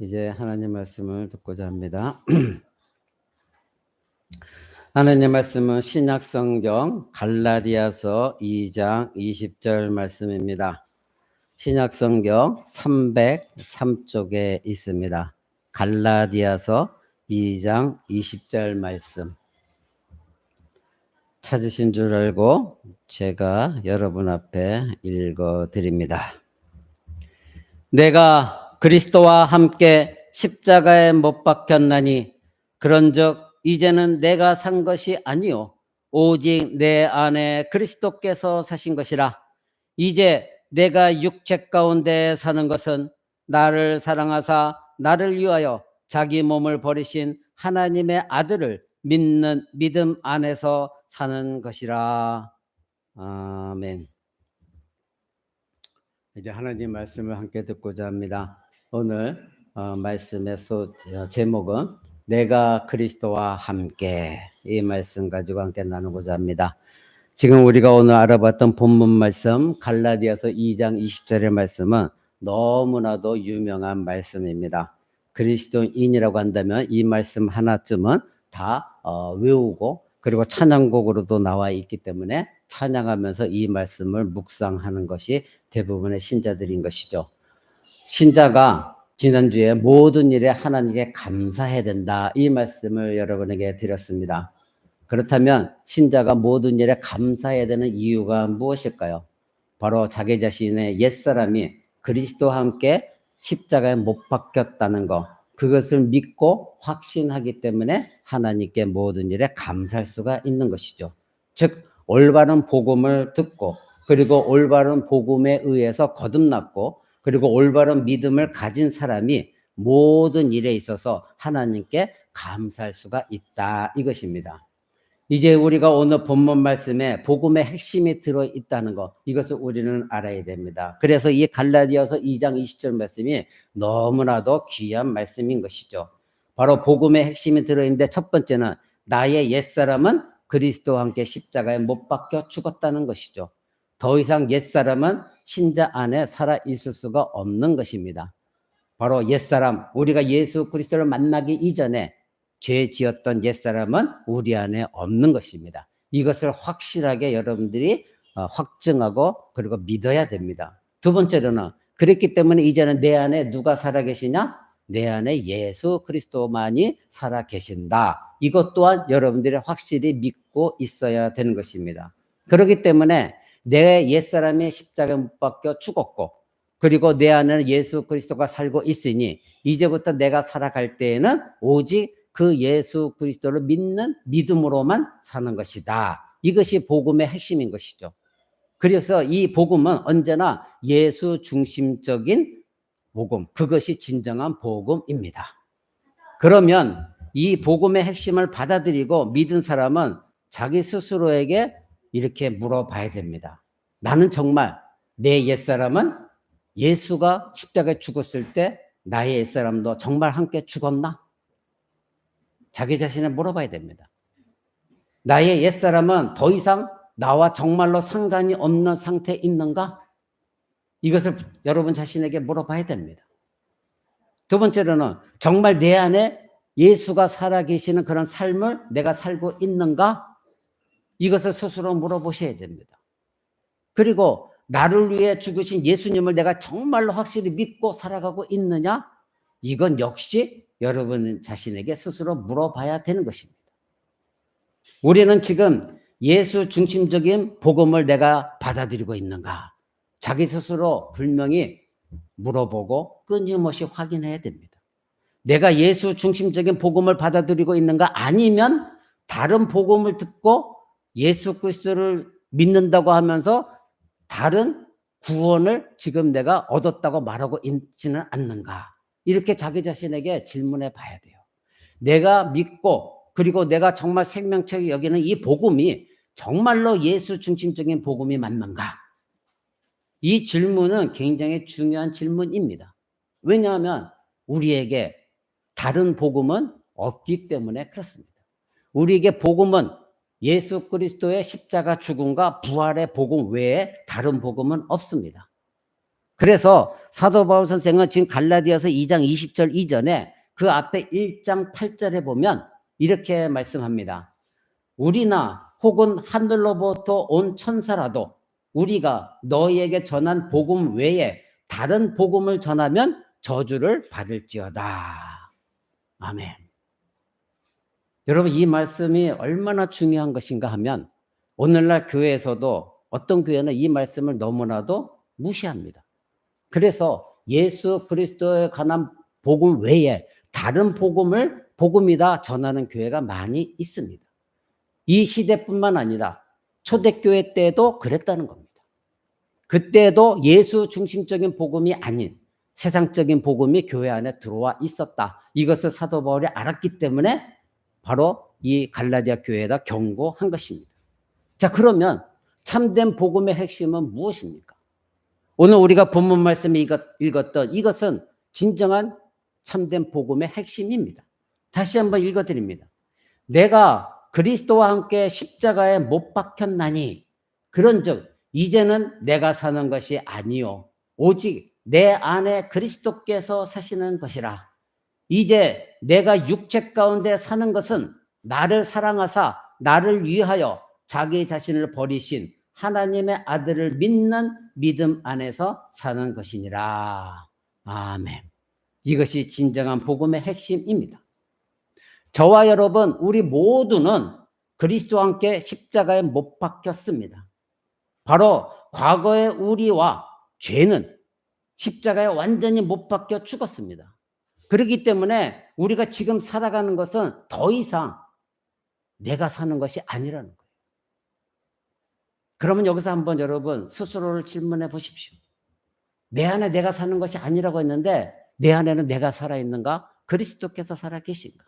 이제 하나님 말씀을 듣고자 합니다. 하나님 말씀은 신약 성경 갈라디아서 2장 20절 말씀입니다. 신약 성경 303쪽에 있습니다. 갈라디아서 2장 20절 말씀. 찾으신 줄 알고 제가 여러분 앞에 읽어 드립니다. 내가 그리스도와 함께 십자가에 못 박혔나니 그런즉 이제는 내가 산 것이 아니요 오직 내 안에 그리스도께서 사신 것이라. 이제 내가 육체 가운데 사는 것은 나를 사랑하사 나를 위하여 자기 몸을 버리신 하나님의 아들을 믿는 믿음 안에서 사는 것이라. 아멘. 이제 하나님 말씀을 함께 듣고자 합니다. 오늘 말씀의 제목은 내가 그리스도와 함께, 이 말씀 가지고 함께 나누고자 합니다. 지금 우리가 오늘 알아봤던 본문 말씀 갈라디아서 2장 20절의 말씀은 너무나도 유명한 말씀입니다. 그리스도인이라고 한다면 이 말씀 하나쯤은 다 외우고 그리고 찬양곡으로도 나와 있기 때문에 찬양하면서 이 말씀을 묵상하는 것이 대부분의 신자들인 것이죠. 신자가 지난주에 모든 일에 하나님께 감사해야 된다, 이 말씀을 여러분에게 드렸습니다. 그렇다면 신자가 모든 일에 감사해야 되는 이유가 무엇일까요? 바로 자기 자신의 옛사람이 그리스도와 함께 십자가에 못 박혔다는 것, 그것을 믿고 확신하기 때문에 하나님께 모든 일에 감사할 수가 있는 것이죠. 즉 올바른 복음을 듣고 그리고 올바른 복음에 의해서 거듭났고 그리고 올바른 믿음을 가진 사람이 모든 일에 있어서 하나님께 감사할 수가 있다, 이것입니다. 이제 우리가 오늘 본문 말씀에 복음의 핵심이 들어있다는 것, 이것을 우리는 알아야 됩니다. 그래서 이 갈라디아서 2장 20절 말씀이 너무나도 귀한 말씀인 것이죠. 바로 복음의 핵심이 들어있는데 첫 번째는 나의 옛사람은 그리스도와 함께 십자가에 못 박혀 죽었다는 것이죠. 더 이상 옛사람은 신자 안에 살아있을 수가 없는 것입니다. 바로 옛사람, 우리가 예수 그리스도를 만나기 이전에 죄 지었던 옛사람은 우리 안에 없는 것입니다. 이것을 확실하게 여러분들이 확증하고 그리고 믿어야 됩니다. 두 번째로는 그랬기 때문에 이제는 내 안에 누가 살아계시냐? 내 안에 예수 그리스도만이 살아계신다. 이것 또한 여러분들이 확실히 믿고 있어야 되는 것입니다. 그렇기 때문에 내 옛사람이 십자가에 못 박혀 죽었고 그리고 내 안에는 예수 그리스도가 살고 있으니 이제부터 내가 살아갈 때에는 오직 그 예수 그리스도를 믿는 믿음으로만 사는 것이다. 이것이 복음의 핵심인 것이죠. 그래서 이 복음은 언제나 예수 중심적인 복음, 그것이 진정한 복음입니다. 그러면 이 복음의 핵심을 받아들이고 믿은 사람은 자기 스스로에게 이렇게 물어봐야 됩니다. 나는 정말 내 옛사람은 예수가 십자가에 죽었을 때 나의 옛사람도 정말 함께 죽었나? 자기 자신을 물어봐야 됩니다. 나의 옛사람은 더 이상 나와 정말로 상관이 없는 상태에 있는가? 이것을 여러분 자신에게 물어봐야 됩니다. 두 번째로는 정말 내 안에 예수가 살아계시는 그런 삶을 내가 살고 있는가? 이것을 스스로 물어보셔야 됩니다. 그리고 나를 위해 죽으신 예수님을 내가 정말로 확실히 믿고 살아가고 있느냐? 이건 역시 여러분 자신에게 스스로 물어봐야 되는 것입니다. 우리는 지금 예수 중심적인 복음을 내가 받아들이고 있는가? 자기 스스로 분명히 물어보고 끊임없이 확인해야 됩니다. 내가 예수 중심적인 복음을 받아들이고 있는가? 아니면 다른 복음을 듣고 예수 그리스도를 믿는다고 하면서 다른 구원을 지금 내가 얻었다고 말하고 있지는 않는가? 이렇게 자기 자신에게 질문해 봐야 돼요. 내가 믿고 그리고 내가 정말 생명체에 여기는 이 복음이 정말로 예수 중심적인 복음이 맞는가? 이 질문은 굉장히 중요한 질문입니다. 왜냐하면 우리에게 다른 복음은 없기 때문에 그렇습니다. 우리에게 복음은 예수 그리스도의 십자가 죽음과 부활의 복음 외에 다른 복음은 없습니다. 그래서 사도 바울 선생은 지금 갈라디아서 2장 20절 이전에 그 앞에 1장 8절에 보면 이렇게 말씀합니다. 우리나 혹은 하늘로부터 온 천사라도 우리가 너희에게 전한 복음 외에 다른 복음을 전하면 저주를 받을지어다. 아멘. 여러분, 이 말씀이 얼마나 중요한 것인가 하면 오늘날 교회에서도 어떤 교회는 이 말씀을 너무나도 무시합니다. 그래서 예수 그리스도에 관한 복음 외에 다른 복음을 복음이다 전하는 교회가 많이 있습니다. 이 시대뿐만 아니라 초대교회 때도 그랬다는 겁니다. 그때도 예수 중심적인 복음이 아닌 세상적인 복음이 교회 안에 들어와 있었다. 이것을 사도 바울이 알았기 때문에 바로 이 갈라디아 교회에다 경고한 것입니다. 자, 그러면 참된 복음의 핵심은 무엇입니까? 오늘 우리가 본문 말씀에 읽었던 이것은 진정한 참된 복음의 핵심입니다. 다시 한번 읽어드립니다. 내가 그리스도와 함께 십자가에 못 박혔나니 그런즉 이제는 내가 사는 것이 아니요 오직 내 안에 그리스도께서 사시는 것이라. 이제 내가 육체 가운데 사는 것은 나를 사랑하사 나를 위하여 자기 자신을 버리신 하나님의 아들을 믿는 믿음 안에서 사는 것이니라. 아멘. 이것이 진정한 복음의 핵심입니다. 저와 여러분, 우리 모두는 그리스도와 함께 십자가에 못 박혔습니다. 바로 과거의 우리와 죄는 십자가에 완전히 못 박혀 죽었습니다. 그렇기 때문에 우리가 지금 살아가는 것은 더 이상 내가 사는 것이 아니라는 거예요. 그러면 여기서 한번 여러분 스스로를 질문해 보십시오. 내 안에 내가 사는 것이 아니라고 했는데 내 안에는 내가 살아있는가? 그리스도께서 살아계신가?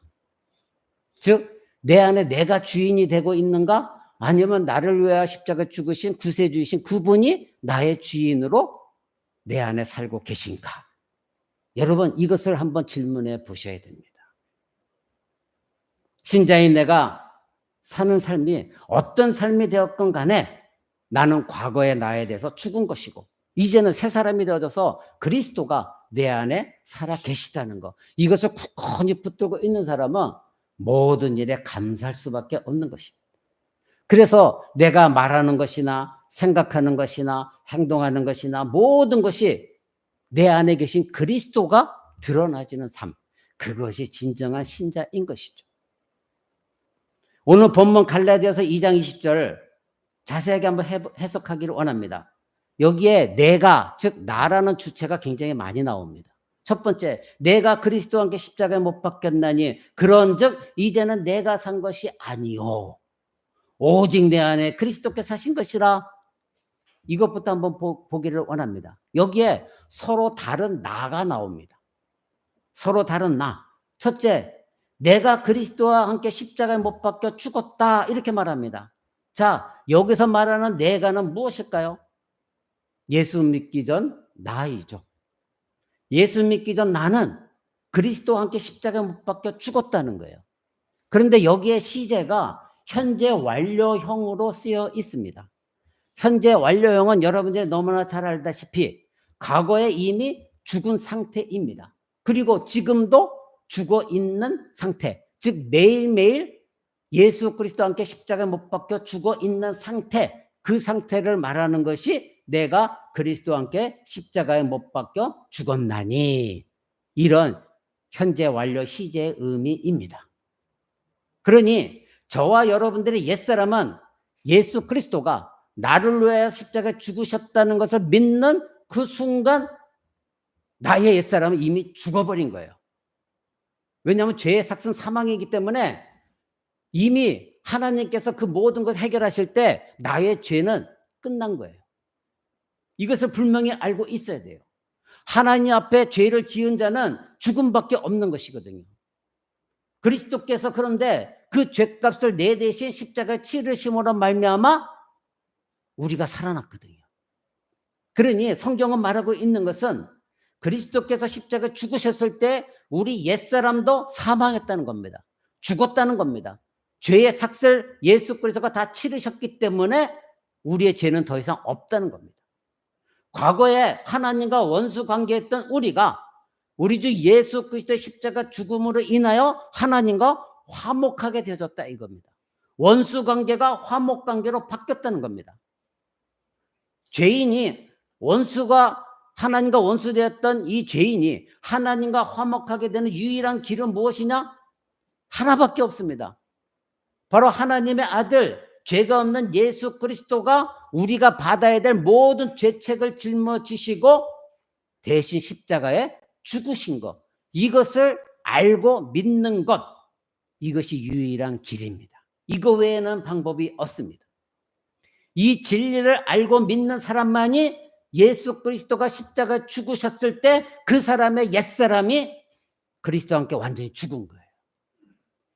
즉 내 안에 내가 주인이 되고 있는가? 아니면 나를 위하여 십자가 죽으신 구세주이신 그분이 나의 주인으로 내 안에 살고 계신가? 여러분 이것을 한번 질문해 보셔야 됩니다. 신자인 내가 사는 삶이 어떤 삶이 되었건 간에 나는 과거의 나에 대해서 죽은 것이고 이제는 새 사람이 되어져서 그리스도가 내 안에 살아 계시다는 것, 이것을 굳건히 붙들고 있는 사람은 모든 일에 감사할 수밖에 없는 것입니다. 그래서 내가 말하는 것이나 생각하는 것이나 행동하는 것이나 모든 것이 내 안에 계신 그리스도가 드러나지는 삶, 그것이 진정한 신자인 것이죠. 오늘 본문 갈라디아서 2장 20절 자세하게 한번 해석하기를 원합니다. 여기에 내가, 즉 나라는 주체가 굉장히 많이 나옵니다. 첫 번째, 내가 그리스도와 함께 십자가에 못 박혔나니 그런즉 이제는 내가 산 것이 아니요 오직 내 안에 그리스도께 사신 것이라. 이것부터 한번 보기를 원합니다. 여기에 서로 다른 나가 나옵니다. 서로 다른 나. 첫째, 내가 그리스도와 함께 십자가에 못 박혀 죽었다 이렇게 말합니다. 자, 여기서 말하는 내가는 무엇일까요? 예수 믿기 전 나이죠. 예수 믿기 전 나는 그리스도와 함께 십자가에 못 박혀 죽었다는 거예요. 그런데 여기에 시제가 현재 완료형으로 쓰여 있습니다. 현재 완료형은 여러분들이 너무나 잘 알다시피 과거에 이미 죽은 상태입니다. 그리고 지금도 죽어 있는 상태, 즉 매일매일 예수 그리스도와 함께 십자가에 못 박혀 죽어 있는 상태, 그 상태를 말하는 것이 내가 그리스도와 함께 십자가에 못 박혀 죽었나니, 이런 현재 완료 시제의 의미입니다. 그러니 저와 여러분들의 옛사람은 예수 그리스도가 나를 위하여 십자가에 죽으셨다는 것을 믿는 그 순간 나의 옛사람은 이미 죽어버린 거예요. 왜냐하면 죄의 삭은 사망이기 때문에 이미 하나님께서 그 모든 것을 해결하실 때 나의 죄는 끝난 거예요. 이것을 분명히 알고 있어야 돼요. 하나님 앞에 죄를 지은 자는 죽음밖에 없는 것이거든요. 그리스도께서 그런데 그 죄값을 내 대신 십자가에 치르심으로 말미암아 우리가 살아났거든요. 그러니 성경은 말하고 있는 것은 그리스도께서 십자가에 죽으셨을 때 우리 옛사람도 사망했다는 겁니다. 죽었다는 겁니다. 죄의 삭을 예수 그리스도가 다 치르셨기 때문에 우리의 죄는 더 이상 없다는 겁니다. 과거에 하나님과 원수 관계했던 우리가 우리 주 예수 그리스도의 십자가 죽음으로 인하여 하나님과 화목하게 되어졌다 이겁니다. 원수 관계가 화목 관계로 바뀌었다는 겁니다. 죄인이 원수가 하나님과 원수되었던 이 죄인이 하나님과 화목하게 되는 유일한 길은 무엇이냐? 하나밖에 없습니다. 바로 하나님의 아들, 죄가 없는 예수 그리스도가 우리가 받아야 될 모든 죄책을 짊어지시고 대신 십자가에 죽으신 것, 이것을 알고 믿는 것, 이것이 유일한 길입니다. 이거 외에는 방법이 없습니다. 이 진리를 알고 믿는 사람만이 예수 그리스도가 십자가에 죽으셨을 때 그 사람의 옛사람이 그리스도와 함께 완전히 죽은 거예요.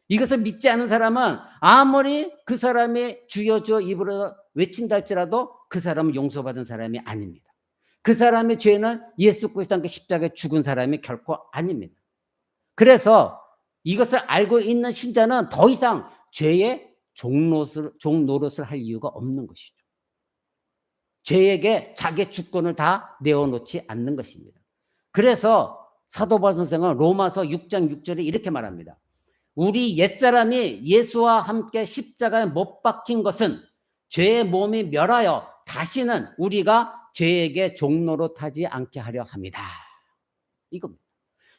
이것을 믿지 않은 사람은 아무리 그 사람이 주여 주여 입으로 외친다 할지라도 그 사람은 용서받은 사람이 아닙니다. 그 사람의 죄는 예수 그리스도와 함께 십자가에 죽은 사람이 결코 아닙니다. 그래서 이것을 알고 있는 신자는 더 이상 죄의 종노릇을 할 이유가 없는 것이죠. 죄에게 자기 주권을 다 내어놓지 않는 것입니다. 그래서 사도 바울 선생은 로마서 6장 6절에 이렇게 말합니다. 우리 옛사람이 예수와 함께 십자가에 못 박힌 것은 죄의 몸이 멸하여 다시는 우리가 죄에게 종노릇하지 않게 하려 합니다. 이겁니다.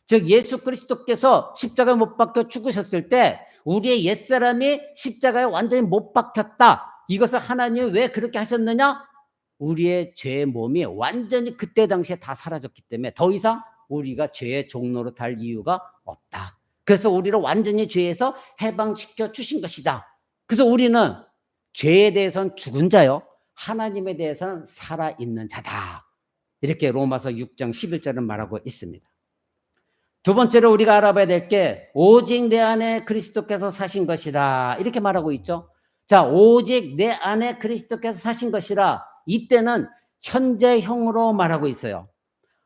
즉 예수 그리스도께서 십자가에 못 박혀 죽으셨을 때 우리의 옛사람이 십자가에 완전히 못 박혔다. 이것을 하나님이 왜 그렇게 하셨느냐? 우리의 죄의 몸이 완전히 그때 당시에 다 사라졌기 때문에 더 이상 우리가 죄의 종노릇 할 이유가 없다. 그래서 우리를 완전히 죄에서 해방시켜 주신 것이다. 그래서 우리는 죄에 대해서는 죽은 자요, 하나님에 대해서는 살아있는 자다. 이렇게 로마서 6장 11절은 말하고 있습니다. 두 번째로 우리가 알아봐야 될 게 오직 내 안에 그리스도께서 사신 것이다. 이렇게 말하고 있죠. 자, 오직 내 안에 그리스도께서 사신 것이라. 이때는 현재형으로 말하고 있어요.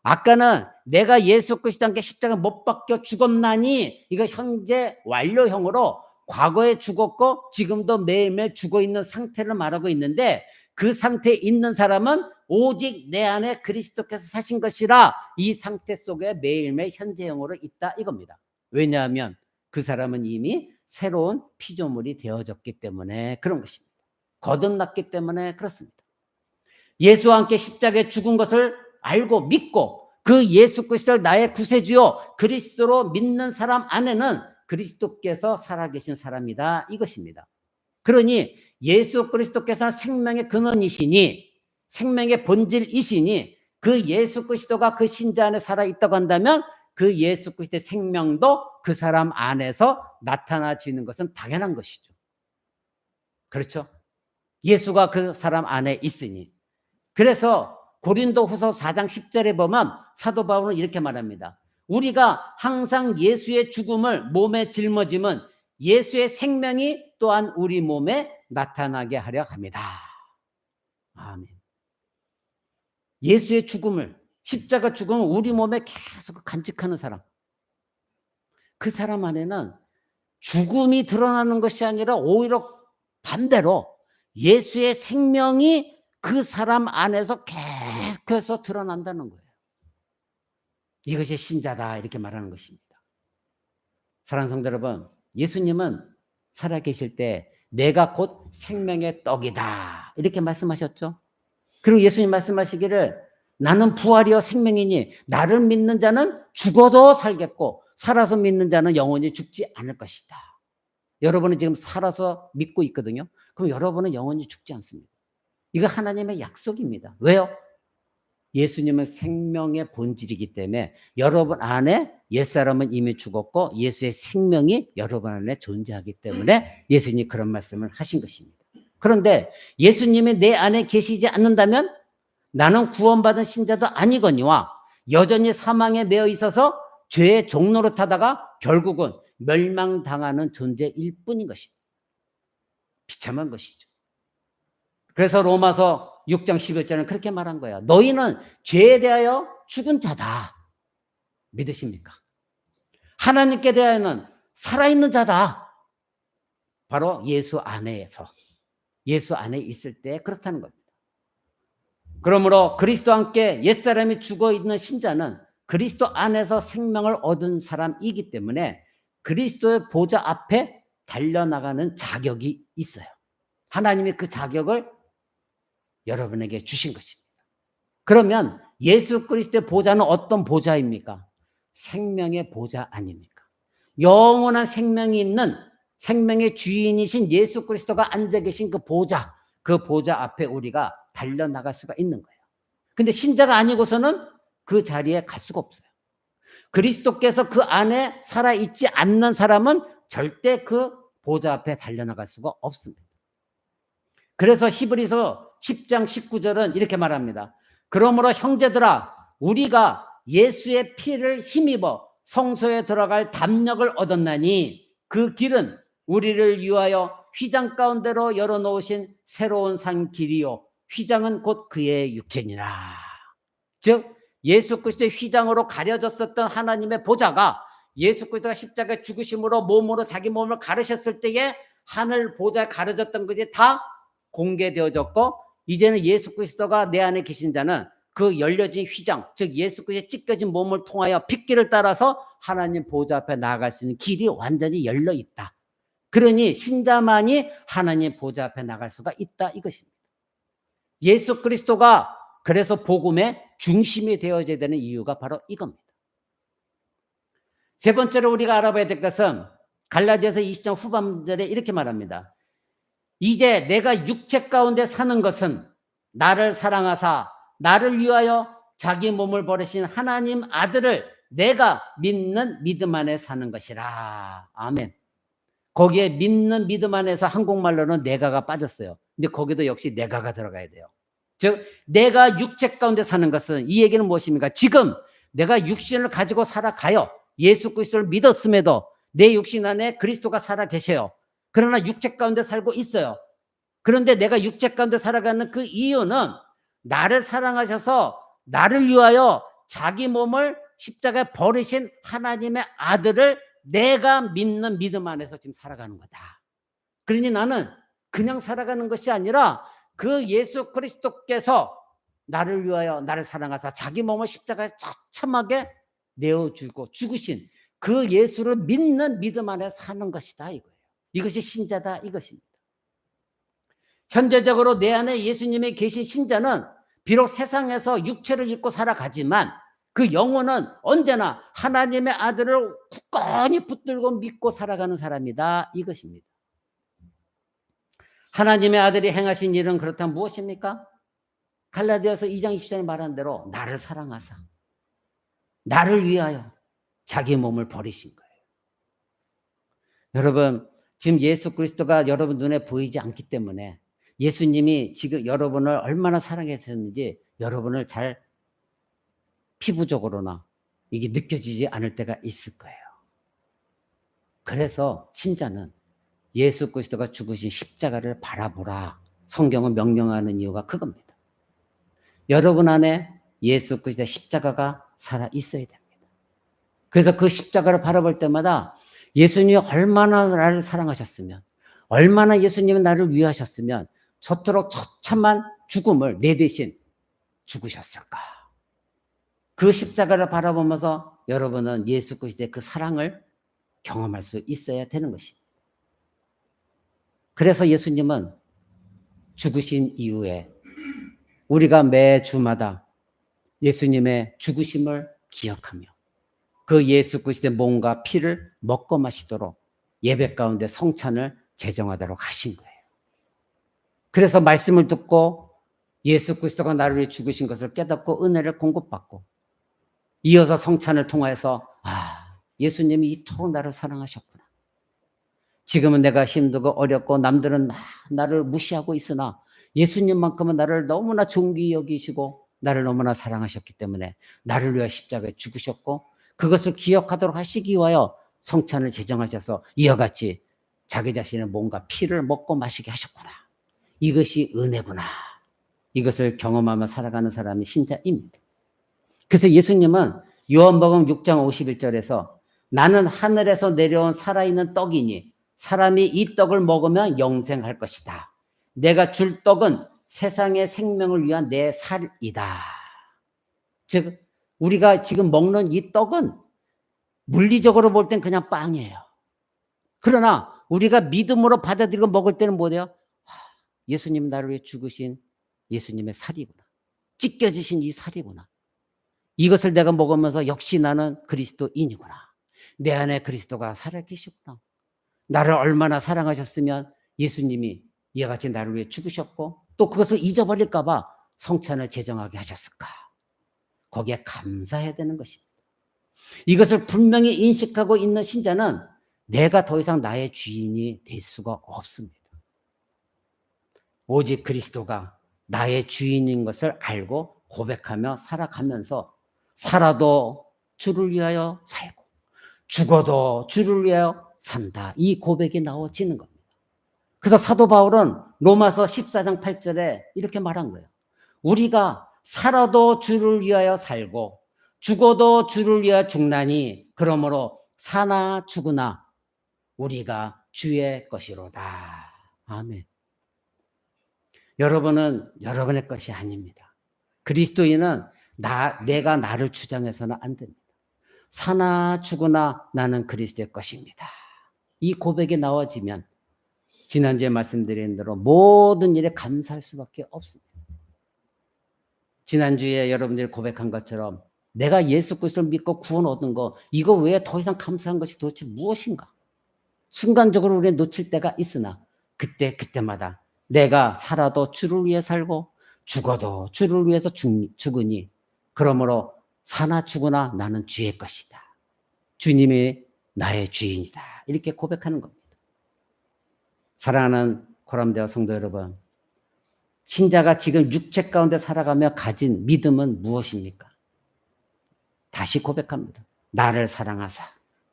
아까는 내가 예수 그리스도와 함께 십자가에 못 박혀 죽었나니 이거 현재 완료형으로 과거에 죽었고 지금도 매일매일 죽어 있는 상태를 말하고 있는데 그 상태에 있는 사람은 오직 내 안에 그리스도께서 사신 것이라 이 상태 속에 매일매일 현재형으로 있다 이겁니다. 왜냐하면 그 사람은 이미 새로운 피조물이 되어졌기 때문에 그런 것입니다. 거듭났기 때문에 그렇습니다. 예수와 함께 십자가에 죽은 것을 알고 믿고 그 예수 그리스도를 나의 구세주요 그리스도로 믿는 사람 안에는 그리스도께서 살아계신 사람이다 이것입니다. 그러니 예수 그리스도께서 생명의 근원이시니 생명의 본질이시니 그 예수 그리스도가 그 신자 안에 살아있다고 한다면 그 예수 그리스도의 생명도 그 사람 안에서 나타나지는 것은 당연한 것이죠. 그렇죠? 예수가 그 사람 안에 있으니. 그래서 고린도후서 4장 10절에 보면 사도 바울은 이렇게 말합니다. 우리가 항상 예수의 죽음을 몸에 짊어짐은 예수의 생명이 또한 우리 몸에 나타나게 하려 합니다. 아멘. 예수의 죽음을, 십자가 죽음을 우리 몸에 계속 간직하는 사람, 그 사람 안에는 죽음이 드러나는 것이 아니라 오히려 반대로 예수의 생명이 그 사람 안에서 계속해서 드러난다는 거예요. 이것이 신자다 이렇게 말하는 것입니다. 사랑하는 성도 여러분, 예수님은 살아계실 때 내가 곧 생명의 떡이다 이렇게 말씀하셨죠. 그리고 예수님 말씀하시기를 나는 부활이요 생명이니 나를 믿는 자는 죽어도 살겠고 살아서 믿는 자는 영원히 죽지 않을 것이다. 여러분은 지금 살아서 믿고 있거든요. 그럼 여러분은 영원히 죽지 않습니다. 이거 하나님의 약속입니다. 왜요? 예수님은 생명의 본질이기 때문에 여러분 안에 옛사람은 이미 죽었고 예수의 생명이 여러분 안에 존재하기 때문에 예수님이 그런 말씀을 하신 것입니다. 그런데 예수님이 내 안에 계시지 않는다면 나는 구원받은 신자도 아니거니와 여전히 사망에 매여 있어서 죄의 종노릇하다가 결국은 멸망당하는 존재일 뿐인 것입니다. 비참한 것이죠. 그래서 로마서 6장 11절은 그렇게 말한 거야. 너희는 죄에 대하여 죽은 자다. 믿으십니까? 하나님께 대하여는 살아있는 자다. 바로 예수 안에서, 예수 안에 있을 때 그렇다는 겁니다. 그러므로 그리스도와 함께 옛사람이 죽어 있는 신자는 그리스도 안에서 생명을 얻은 사람이기 때문에 그리스도의 보좌 앞에 달려나가는 자격이 있어요. 하나님이 그 자격을 여러분에게 주신 것입니다. 그러면 예수 그리스도의 보좌는 어떤 보좌입니까? 생명의 보좌 아닙니까? 영원한 생명이 있는 생명의 주인이신 예수 그리스도가 앉아 계신 그 보좌 앞에 우리가 달려나갈 수가 있는 거예요. 근데 신자가 아니고서는 그 자리에 갈 수가 없어요. 그리스도께서 그 안에 살아있지 않는 사람은 절대 그 보좌 앞에 달려나갈 수가 없습니다. 그래서 히브리서 10장 19절은 이렇게 말합니다. 그러므로 형제들아 우리가 예수의 피를 힘입어 성소에 들어갈 담력을 얻었나니 그 길은 우리를 위하여 휘장 가운데로 열어놓으신 새로운 산 길이요 휘장은 곧 그의 육체니라. 즉 예수 그리스도의 휘장으로 가려졌었던 하나님의 보좌가 예수 그리스도가 십자가에 죽으심으로 몸으로 자기 몸을 가르셨을 때에 하늘 보좌에 가려졌던 것이 다 공개되어졌고 이제는 예수 그리스도가 내 안에 계신 자는 그 열려진 휘장 즉 예수 그리스도의 찢겨진 몸을 통하여 핏길을 따라서 하나님 보좌 앞에 나아갈 수 있는 길이 완전히 열려 있다. 그러니 신자만이 하나님 보좌 앞에 나갈 수가 있다 이것입니다. 예수 그리스도가 그래서 복음의 중심이 되어져야 되는 이유가 바로 이겁니다. 세 번째로 우리가 알아봐야 될 것은 갈라디아서 20장 후반절에 이렇게 말합니다. 이제 내가 육체 가운데 사는 것은 나를 사랑하사 나를 위하여 자기 몸을 버리신 하나님 아들을 내가 믿는 믿음 안에 사는 것이라. 아멘. 거기에 믿는 믿음 안에서 한국말로는 내가가 빠졌어요. 근데 거기도 역시 내가가 들어가야 돼요. 즉 내가 육체 가운데 사는 것은 이 얘기는 무엇입니까? 지금 내가 육신을 가지고 살아가요. 예수 그리스도를 믿었음에도 내 육신 안에 그리스도가 살아 계셔요. 그러나 육체 가운데 살고 있어요. 그런데 내가 육체 가운데 살아가는 그 이유는 나를 사랑하셔서 나를 위하여 자기 몸을 십자가에 버리신 하나님의 아들을 내가 믿는 믿음 안에서 지금 살아가는 거다. 그러니 나는 그냥 살아가는 것이 아니라 그 예수 그리스도께서 나를 위하여 나를 사랑하사 자기 몸을 십자가에 처참하게 내어주고 죽으신 그 예수를 믿는 믿음 안에 사는 것이다 이거예요. 이것이 신자다 이것입니다. 현재적으로 내 안에 예수님이 계신 신자는 비록 세상에서 육체를 입고 살아가지만 그 영혼은 언제나 하나님의 아들을 굳건히 붙들고 믿고 살아가는 사람이다 이것입니다. 하나님의 아들이 행하신 일은 그렇다면 무엇입니까? 갈라디아서 2장 20절에 말한 대로 나를 사랑하사 나를 위하여 자기 몸을 버리신 거예요. 여러분 지금 예수 그리스도가 여러분 눈에 보이지 않기 때문에 예수님이 지금 여러분을 얼마나 사랑했었는지 여러분을 잘 피부적으로나 이게 느껴지지 않을 때가 있을 거예요. 그래서 신자는 예수 그리스도가 죽으신 십자가를 바라보라. 성경은 명령하는 이유가 그겁니다. 여러분 안에 예수 그리스도의 십자가가 살아 있어야 됩니다. 그래서 그 십자가를 바라볼 때마다 예수님이 얼마나 나를 사랑하셨으면 얼마나 예수님은 나를 위하셨으면 저토록 처참한 죽음을 내 대신 죽으셨을까. 그 십자가를 바라보면서 여러분은 예수 그리스도의 그 사랑을 경험할 수 있어야 되는 것입니다. 그래서 예수님은 죽으신 이후에 우리가 매 주마다 예수님의 죽으심을 기억하며 그 예수 그리스도의 몸과 피를 먹고 마시도록 예배 가운데 성찬을 제정하도록 하신 거예요. 그래서 말씀을 듣고 예수 그리스도가 나를 위해 죽으신 것을 깨닫고 은혜를 공급받고 이어서 성찬을 통해서 예수님이 이토록 나를 사랑하셨구나. 지금은 내가 힘들고 어렵고 남들은 나를 무시하고 있으나 예수님만큼은 나를 너무나 존귀히 여기시고 나를 너무나 사랑하셨기 때문에 나를 위해 십자가에 죽으셨고 그것을 기억하도록 하시기 위하여 성찬을 제정하셔서 이와 같이 자기 자신의 몸과 피를 먹고 마시게 하셨구나. 이것이 은혜구나. 이것을 경험하며 살아가는 사람이 신자입니다. 그래서 예수님은 요한복음 6장 51절에서 나는 하늘에서 내려온 살아있는 떡이니 사람이 이 떡을 먹으면 영생할 것이다. 내가 줄 떡은 세상의 생명을 위한 내 살이다. 즉 우리가 지금 먹는 이 떡은 물리적으로 볼 땐 그냥 빵이에요. 그러나 우리가 믿음으로 받아들이고 먹을 때는 뭐래요? 예수님 나를 위해 죽으신 예수님의 살이구나. 찢겨지신 이 살이구나. 이것을 내가 먹으면서 역시 나는 그리스도인이구나. 내 안에 그리스도가 살아계시구나. 나를 얼마나 사랑하셨으면 예수님이 이와 같이 나를 위해 죽으셨고 또 그것을 잊어버릴까 봐 성찬을 제정하게 하셨을까. 거기에 감사해야 되는 것입니다. 이것을 분명히 인식하고 있는 신자는 내가 더 이상 나의 주인이 될 수가 없습니다. 오직 그리스도가 나의 주인인 것을 알고 고백하며 살아가면서 살아도 주를 위하여 살고 죽어도 주를 위하여 산다. 이 고백이 나와지는 겁니다. 그래서 사도 바울은 로마서 14장 8절에 이렇게 말한 거예요. 우리가 살아도 주를 위하여 살고 죽어도 주를 위하여 죽나니 그러므로 사나 죽으나 우리가 주의 것이로다. 아멘. 여러분은 여러분의 것이 아닙니다. 그리스도인은 내가 나를 주장해서는 안 됩니다. 사나 죽으나 나는 그리스도의 것입니다. 이 고백이 나와지면 지난주에 말씀드린 대로 모든 일에 감사할 수밖에 없습니다. 지난주에 여러분들이 고백한 것처럼 내가 예수 그리스도를 믿고 구원 얻은 거 이거 외에 더 이상 감사한 것이 도대체 무엇인가? 순간적으로 우리는 놓칠 때가 있으나 그때마다 내가 살아도 주를 위해 살고 죽어도 주를 위해서 죽으니 그러므로 사나 죽으나 나는 주의 것이다. 주님이 나의 주인이다. 이렇게 고백하는 겁니다. 사랑하는 고람대와 성도 여러분, 신자가 지금 육체 가운데 살아가며 가진 믿음은 무엇입니까? 다시 고백합니다. 나를 사랑하사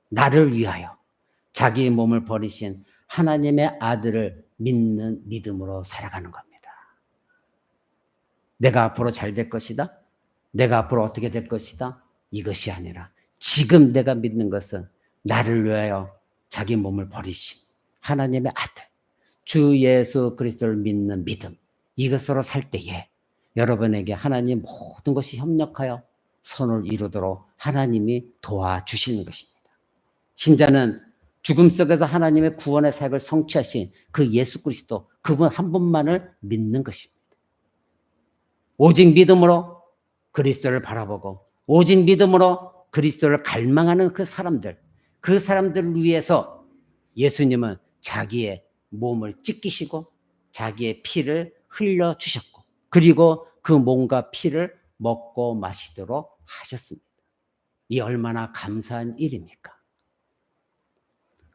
나를 위하여 자기의 몸을 버리신 하나님의 아들을 믿는 믿음으로 살아가는 겁니다. 내가 앞으로 잘 될 것이다. 내가 앞으로 어떻게 될 것이다. 이것이 아니라 지금 내가 믿는 것은 나를 위하여 자기 몸을 버리신 하나님의 아들 주 예수 그리스도를 믿는 믿음 이것으로 살 때에 여러분에게 하나님 모든 것이 협력하여 선을 이루도록 하나님이 도와주시는 것입니다. 신자는 죽음 속에서 하나님의 구원의 사역을 성취하신 그 예수 그리스도 그분 한 분만을 믿는 것입니다. 오직 믿음으로 그리스도를 바라보고 오직 믿음으로 그리스도를 갈망하는 그 사람들을 위해서 예수님은 자기의 몸을 찢기시고 자기의 피를 흘려주셨고 그리고 그 몸과 피를 먹고 마시도록 하셨습니다. 이 얼마나 감사한 일입니까?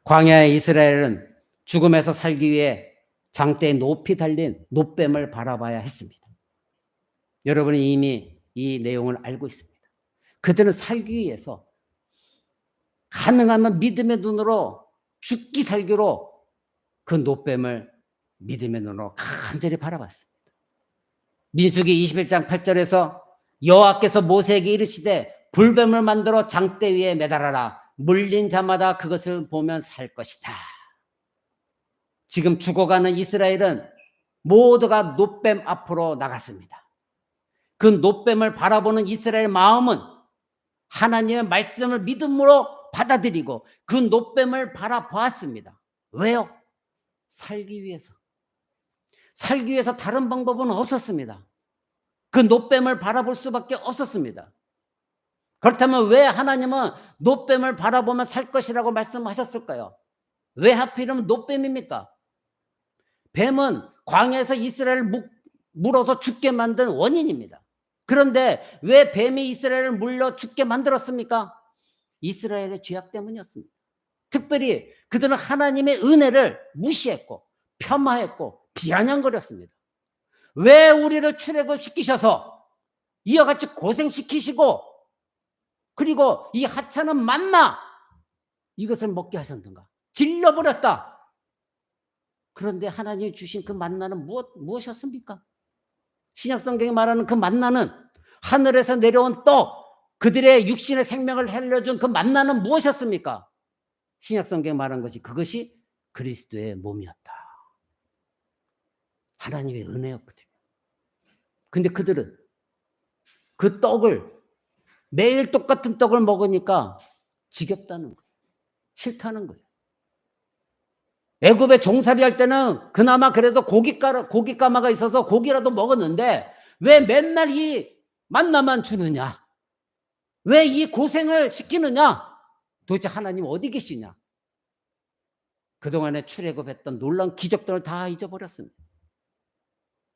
광야의 이스라엘은 죽음에서 살기 위해 장대에 높이 달린 놋뱀을 바라봐야 했습니다. 여러분이 이미 이 내용을 알고 있습니다. 그들은 살기 위해서 가능하면 믿음의 눈으로 죽기 살기로 그 놋뱀을 믿음의 눈으로 간절히 바라봤습니다. 민수기 21장 8절에서 여호와께서 모세에게 이르시되 불뱀을 만들어 장대 위에 매달아라. 물린 자마다 그것을 보면 살 것이다. 지금 죽어가는 이스라엘은 모두가 놋뱀 앞으로 나갔습니다. 그 놋뱀을 바라보는 이스라엘 마음은 하나님의 말씀을 믿음으로 받아들이고 그 놋뱀을 바라보았습니다. 왜요? 살기 위해서. 살기 위해서 다른 방법은 없었습니다. 그 놋뱀을 바라볼 수밖에 없었습니다. 그렇다면 왜 하나님은 놋뱀을 바라보면 살 것이라고 말씀하셨을까요? 왜 하필이면 놋뱀입니까? 뱀은 광야에서 이스라엘을 물어서 죽게 만든 원인입니다. 그런데 왜 뱀이 이스라엘을 물려 죽게 만들었습니까? 이스라엘의 죄악 때문이었습니다. 특별히 그들은 하나님의 은혜를 무시했고 폄하했고 비아냥거렸습니다. 왜 우리를 출애굽시키셔서 이와 같이 고생시키시고 그리고 이 하찮은 만나 이것을 먹게 하셨는가? 질러버렸다. 그런데 하나님이 주신 그 만나는 무엇이었습니까? 신약성경이 말하는 그 만나는 하늘에서 내려온 떡 그들의 육신의 생명을 살려준 그 만나는 무엇이었습니까? 신약성경이 말한 것이 그것이 그리스도의 몸이었다. 하나님의 은혜였거든요. 근데 그들은 그 떡을 매일 똑같은 떡을 먹으니까 지겹다는 거예요. 싫다는 거예요. 애굽에 종살이 할 때는 그나마 그래도 고깃가마가 있어서 고기라도 먹었는데 왜 맨날 이 만나만 주느냐? 왜 이 고생을 시키느냐? 도대체 하나님 어디 계시냐? 그동안에 출애굽했던 놀라운 기적들을 다 잊어버렸습니다.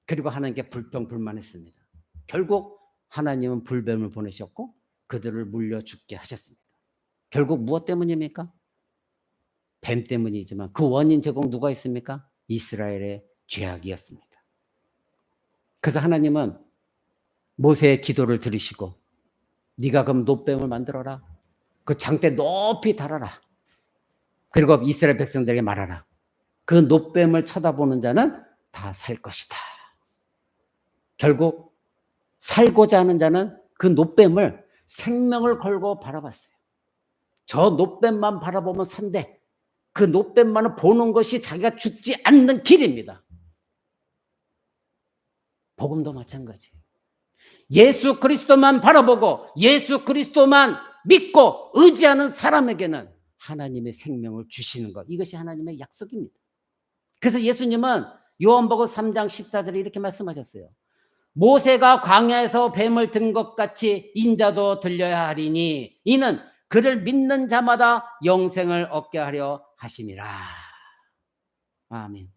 그리고 하나님께 불평불만했습니다. 결국 하나님은 불뱀을 보내셨고 그들을 물려 죽게 하셨습니다. 결국 무엇 때문입니까? 뱀 때문이지만 그 원인 제공 누가 있습니까? 이스라엘의 죄악이었습니다. 그래서 하나님은 모세의 기도를 들으시고 네가 그럼 놋뱀을 만들어라. 그 장대 높이 달아라. 그리고 이스라엘 백성들에게 말하라. 그 놋뱀을 쳐다보는 자는 다 살 것이다. 결국 살고자 하는 자는 그 놋뱀을 생명을 걸고 바라봤어요. 저 놋뱀만 바라보면 산대. 그 놋뱀만을 보는 것이 자기가 죽지 않는 길입니다. 복음도 마찬가지예요. 예수 그리스도만 바라보고 예수 그리스도만 믿고 의지하는 사람에게는 하나님의 생명을 주시는 것. 이것이 하나님의 약속입니다. 그래서 예수님은 요한복음 3장 14절에 이렇게 말씀하셨어요. 모세가 광야에서 뱀을 든 것 같이 인자도 들려야 하리니 이는 그를 믿는 자마다 영생을 얻게 하려 하심이라. 아멘.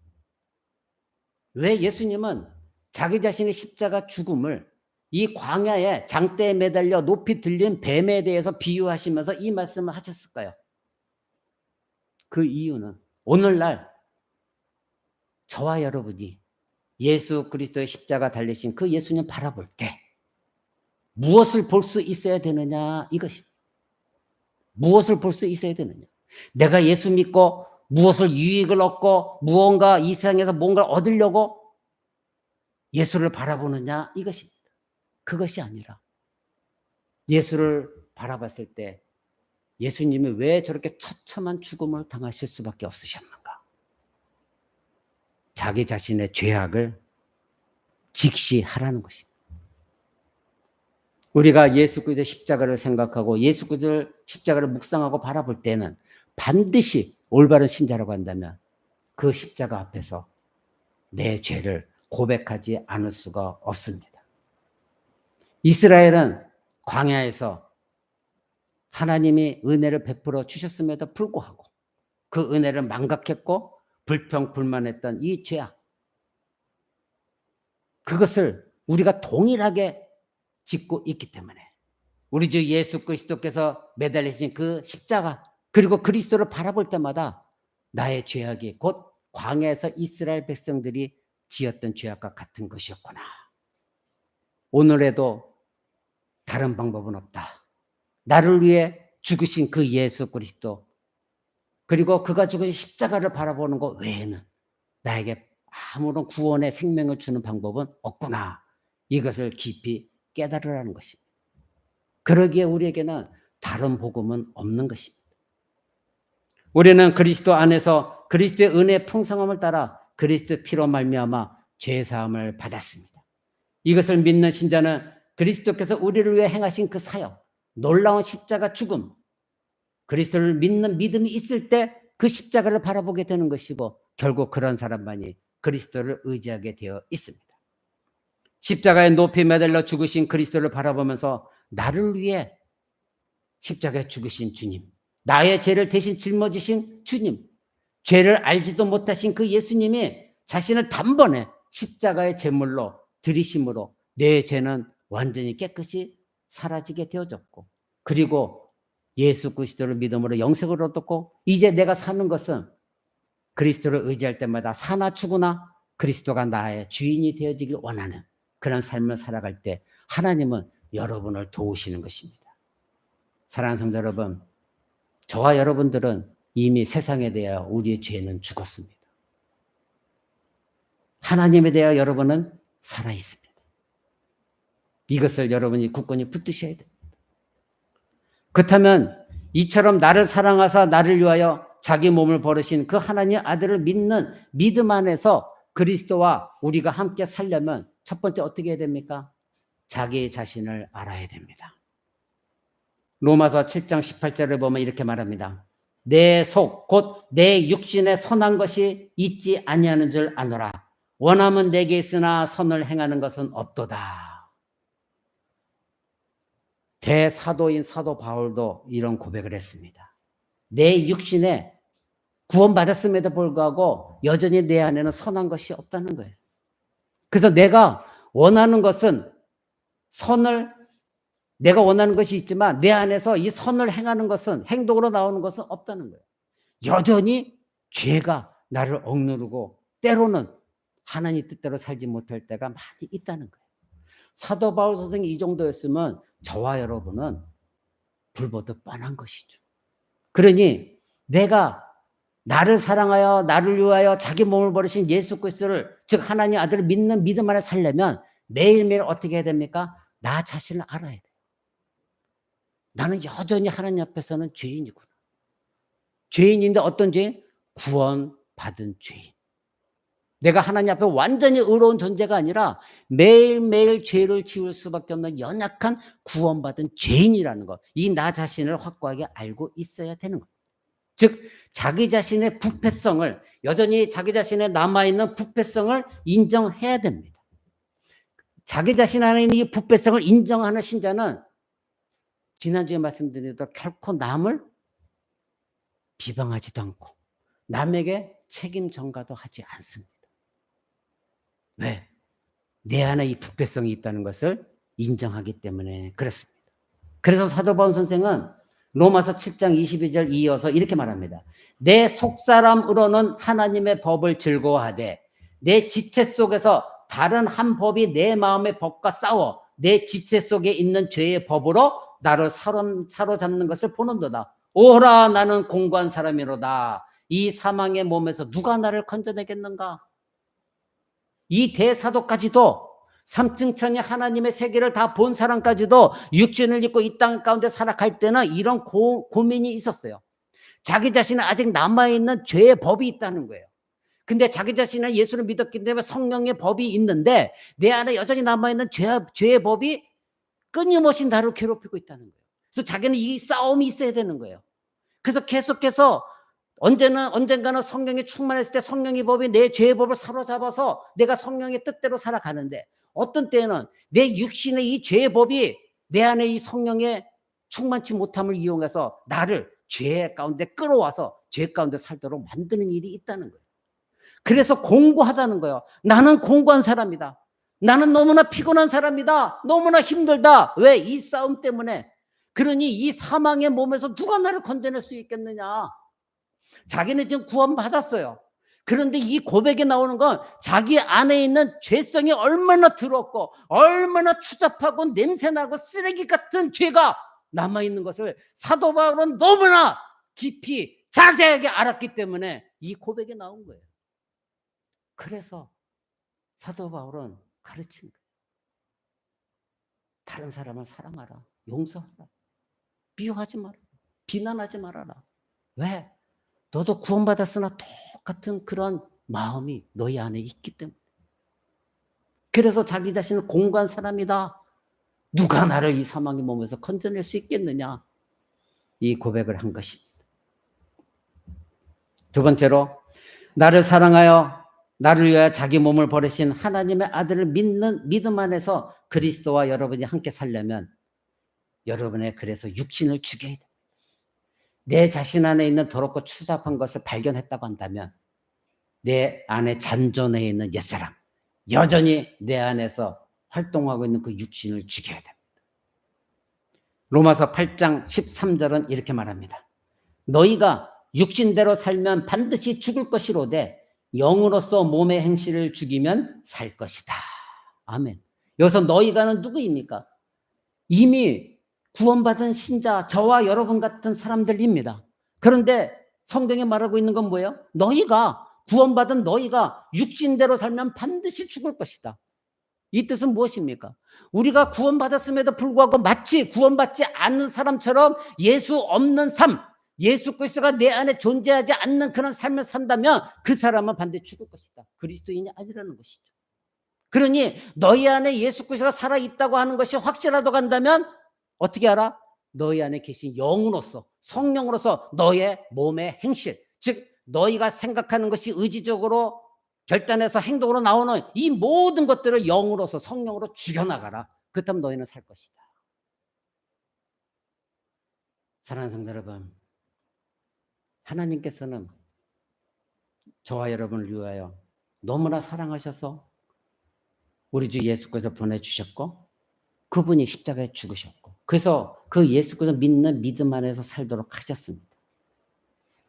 왜 예수님은 자기 자신의 십자가 죽음을 이 광야에 장대에 매달려 높이 들린 뱀에 대해서 비유하시면서 이 말씀을 하셨을까요? 그 이유는 오늘날 저와 여러분이 예수 그리스도의 십자가 달리신 그 예수님 바라볼 때 무엇을 볼 수 있어야 되느냐 이것입니다. 무엇을 볼 수 있어야 되느냐. 내가 예수 믿고 무엇을 유익을 얻고 무언가 이 세상에서 뭔가를 얻으려고 예수를 바라보느냐 이것입니다. 그것이 아니라 예수를 바라봤을 때 예수님이 왜 저렇게 처참한 죽음을 당하실 수밖에 없으셨는가? 자기 자신의 죄악을 직시하라는 것입니다. 우리가 예수 그리스도의 십자가를 생각하고 예수 그리스도의 십자가를 묵상하고 바라볼 때는 반드시 올바른 신자라고 한다면 그 십자가 앞에서 내 죄를 고백하지 않을 수가 없습니다. 이스라엘은 광야에서 하나님이 은혜를 베풀어 주셨음에도 불구하고 그 은혜를 망각했고 불평불만했던 이 죄악, 그것을 우리가 동일하게 짓고 있기 때문에 우리 주 예수 그리스도께서 매달리신 그 십자가 그리고 그리스도를 바라볼 때마다 나의 죄악이 곧 광야에서 이스라엘 백성들이 지었던 죄악과 같은 것이었구나. 오늘에도 다른 방법은 없다. 나를 위해 죽으신 그 예수 그리스도 그리고 그가 죽으신 십자가를 바라보는 것 외에는 나에게 아무런 구원의 생명을 주는 방법은 없구나. 이것을 깊이 깨달으라는 것입니다. 그러기에 우리에게는 다른 복음은 없는 것입니다. 우리는 그리스도 안에서 그리스도의 은혜의 풍성함을 따라 그리스도의 피로 말미암아 죄사함을 받았습니다. 이것을 믿는 신자는 그리스도께서 우리를 위해 행하신 그 사역, 놀라운 십자가 죽음, 그리스도를 믿는 믿음이 있을 때 그 십자가를 바라보게 되는 것이고 결국 그런 사람만이 그리스도를 의지하게 되어 있습니다. 십자가에 높이 매달려 죽으신 그리스도를 바라보면서 나를 위해 십자가에 죽으신 주님, 나의 죄를 대신 짊어지신 주님, 죄를 알지도 못하신 그 예수님이 자신을 단번에 십자가의 제물로 들이심으로 내 죄는 완전히 깨끗이 사라지게 되어졌고 그리고 예수 그리스도를 믿음으로 영생을 얻었고 이제 내가 사는 것은 그리스도를 의지할 때마다 사나 죽으나 그리스도가 나의 주인이 되어지길 원하는 그런 삶을 살아갈 때 하나님은 여러분을 도우시는 것입니다. 사랑하는 성도 여러분, 저와 여러분들은 이미 세상에 대하여 우리의 죄는 죽었습니다. 하나님에 대하여 여러분은 살아있습니다. 이것을 여러분이 굳건히 붙드셔야 됩니다. 그렇다면 이처럼 나를 사랑하사 나를 위하여 자기 몸을 버리신 그 하나님의 아들을 믿는 믿음 안에서 그리스도와 우리가 함께 살려면 첫 번째 어떻게 해야 됩니까? 자기 자신을 알아야 됩니다. 로마서 7장 18절을 보면 이렇게 말합니다. 내 속 곧 내 육신에 선한 것이 있지 아니하는 줄 아노라. 원함은 내게 있으나 선을 행하는 것은 없도다. 대사도인 사도 바울도 이런 고백을 했습니다. 내 육신에 구원받았음에도 불구하고 여전히 내 안에는 선한 것이 없다는 거예요. 그래서 내가 원하는 것은 내가 원하는 것이 있지만 내 안에서 이 선을 행하는 것은, 행동으로 나오는 것은 없다는 거예요. 여전히 죄가 나를 억누르고 때로는 하나님 뜻대로 살지 못할 때가 많이 있다는 거예요. 사도 바울 선생이 이 정도였으면 저와 여러분은 불보듯 뻔한 것이죠. 그러니 내가 나를 사랑하여 나를 위하여 자기 몸을 버리신 예수 그리스도를, 즉 하나님 아들을 믿는 믿음 안에 살려면 매일매일 어떻게 해야 됩니까? 나 자신을 알아야 돼요. 나는 여전히 하나님 앞에서는 죄인이구나. 죄인인데 어떤 죄인? 구원받은 죄인. 내가 하나님 앞에 완전히 의로운 존재가 아니라 매일매일 죄를 지을 수밖에 없는 연약한 구원받은 죄인이라는 것. 이 나 자신을 확고하게 알고 있어야 되는 것. 즉 자기 자신의 부패성을, 여전히 자기 자신에 남아있는 부패성을 인정해야 됩니다. 자기 자신 안에 있는 이 부패성을 인정하는 신자는 지난주에 말씀드린 대로 결코 남을 비방하지도 않고 남에게 책임 전가도 하지 않습니다. 왜? 내 안에 이 부패성이 있다는 것을 인정하기 때문에 그렇습니다. 그래서 사도 바울 선생은 로마서 7장 22절 이어서 이렇게 말합니다. 내 속사람으로는 하나님의 법을 즐거워하되 내 지체 속에서 다른 한 법이 내 마음의 법과 싸워 내 지체 속에 있는 죄의 법으로 나를 사로잡는 것을 보는도다. 오라 나는 공고한 사람이로다. 이 사망의 몸에서 누가 나를 건져내겠는가? 이 대사도까지도, 삼층천이 하나님의 세계를 다 본 사람까지도 육신을 입고 이 땅 가운데 살아갈 때는 이런 고민이 있었어요. 자기 자신은 아직 남아있는 죄의 법이 있다는 거예요. 근데 자기 자신은 예수를 믿었기 때문에 성령의 법이 있는데 내 안에 여전히 남아있는 죄의 법이 끊임없이 나를 괴롭히고 있다는 거예요. 그래서 자기는 이 싸움이 있어야 되는 거예요. 그래서 계속해서 언젠가는 성령이 충만했을 때 성령의 법이 내 죄의 법을 사로잡아서 내가 성령의 뜻대로 살아가는데, 어떤 때에는 내 육신의 이 죄의 법이 내 안에 이 성령의 충만치 못함을 이용해서 나를 죄 가운데 끌어와서 죄 가운데 살도록 만드는 일이 있다는 거예요. 그래서 공고하다는 거예요. 나는 공고한 사람이다. 나는 너무나 피곤한 사람이다. 너무나 힘들다. 왜? 이 싸움 때문에. 그러니 이 사망의 몸에서 누가 나를 건져낼 수 있겠느냐. 자기는 지금 구원받았어요. 그런데 이 고백에 나오는 건 자기 안에 있는 죄성이 얼마나 더럽고 얼마나 추잡하고 냄새나고 쓰레기 같은 죄가 남아있는 것을 사도 바울은 너무나 깊이 자세하게 알았기 때문에 이 고백에 나온 거예요. 그래서 사도 바울은 가르친 거예요. 다른 사람을 사랑하라. 용서하라. 비호하지 마라. 비난하지 말아라. 왜? 너도 구원받았으나 똑같은 그런 마음이 너희 안에 있기 때문에. 그래서 자기 자신을 공고한 사람이다. 누가 나를 이 사망의 몸에서 건져낼 수 있겠느냐. 이 고백을 한 것입니다. 두 번째로, 나를 사랑하여 나를 위하여 자기 몸을 버리신 하나님의 아들을 믿는 믿음 안에서 그리스도와 여러분이 함께 살려면 여러분의 그래서 육신을 죽여야 돼. 내 자신 안에 있는 더럽고 추잡한 것을 발견했다고 한다면 내 안에 잔존해 있는 옛사람, 여전히 내 안에서 활동하고 있는 그 육신을 죽여야 됩니다. 로마서 8장 13절은 이렇게 말합니다. 너희가 육신대로 살면 반드시 죽을 것이로되 영으로서 몸의 행실을 죽이면 살 것이다. 아멘. 여기서 너희가는 누구입니까? 이미 구원받은 신자, 저와 여러분 같은 사람들입니다. 그런데 성경에 말하고 있는 건 뭐예요? 너희가, 구원받은 너희가 육신대로 살면 반드시 죽을 것이다. 이 뜻은 무엇입니까? 우리가 구원받았음에도 불구하고 마치 구원받지 않는 사람처럼 예수 없는 삶, 예수 그리스도가 내 안에 존재하지 않는 그런 삶을 산다면 그 사람은 반드시 죽을 것이다. 그리스도인이 아니라는 것이죠. 그러니 너희 안에 예수 그리스도가 살아있다고 하는 것이 확실하다고 한다면 어떻게 알아? 너희 안에 계신 영으로서, 성령으로서 너의 몸의 행실, 즉 너희가 생각하는 것이 의지적으로 결단해서 행동으로 나오는 이 모든 것들을 영으로서, 성령으로 죽여나가라. 그렇다면 너희는 살 것이다. 사랑하는 성도 여러분, 하나님께서는 저와 여러분을 위하여 너무나 사랑하셔서 우리 주 예수 그리스도 보내주셨고, 그분이 십자가에 죽으셨고, 그래서 그 예수 그리스도 믿는 믿음 안에서 살도록 하셨습니다.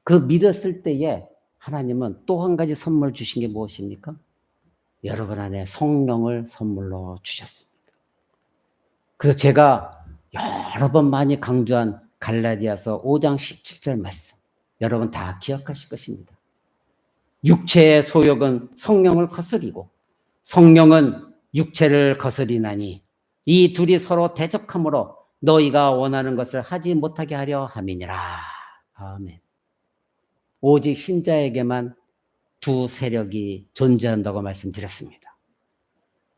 그 믿었을 때에 하나님은 또 한 가지 선물 주신 게 무엇입니까? 여러분 안에 성령을 선물로 주셨습니다. 그래서 제가 여러 번 많이 강조한 갈라디아서 5장 17절 말씀, 여러분 다 기억하실 것입니다. 육체의 소욕은 성령을 거스리고 성령은 육체를 거스리나니 이 둘이 서로 대적함으로 너희가 원하는 것을 하지 못하게 하려 함이니라. 아멘. 오직 신자에게만 두 세력이 존재한다고 말씀드렸습니다.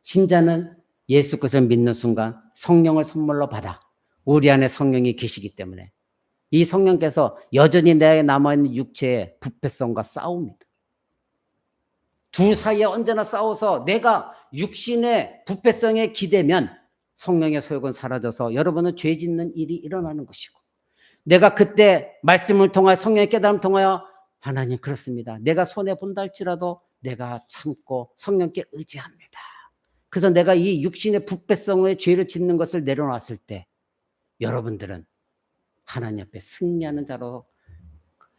신자는 예수 그리스도를 믿는 순간 성령을 선물로 받아 우리 안에 성령이 계시기 때문에 이 성령께서 여전히 내 남아있는 육체의 부패성과 싸웁니다. 둘 사이에 언제나 싸워서 내가 육신의 부패성에 기대면 성령의 소욕은 사라져서 여러분은 죄 짓는 일이 일어나는 것이고, 내가 그때 말씀을 통하여 성령의 깨달음을 통하여 하나님 그렇습니다, 내가 손해본다 할지라도 내가 참고 성령께 의지합니다. 그래서 내가 이 육신의 부패성의 죄를 짓는 것을 내려놨을 때 여러분들은 하나님 앞에 승리하는 자로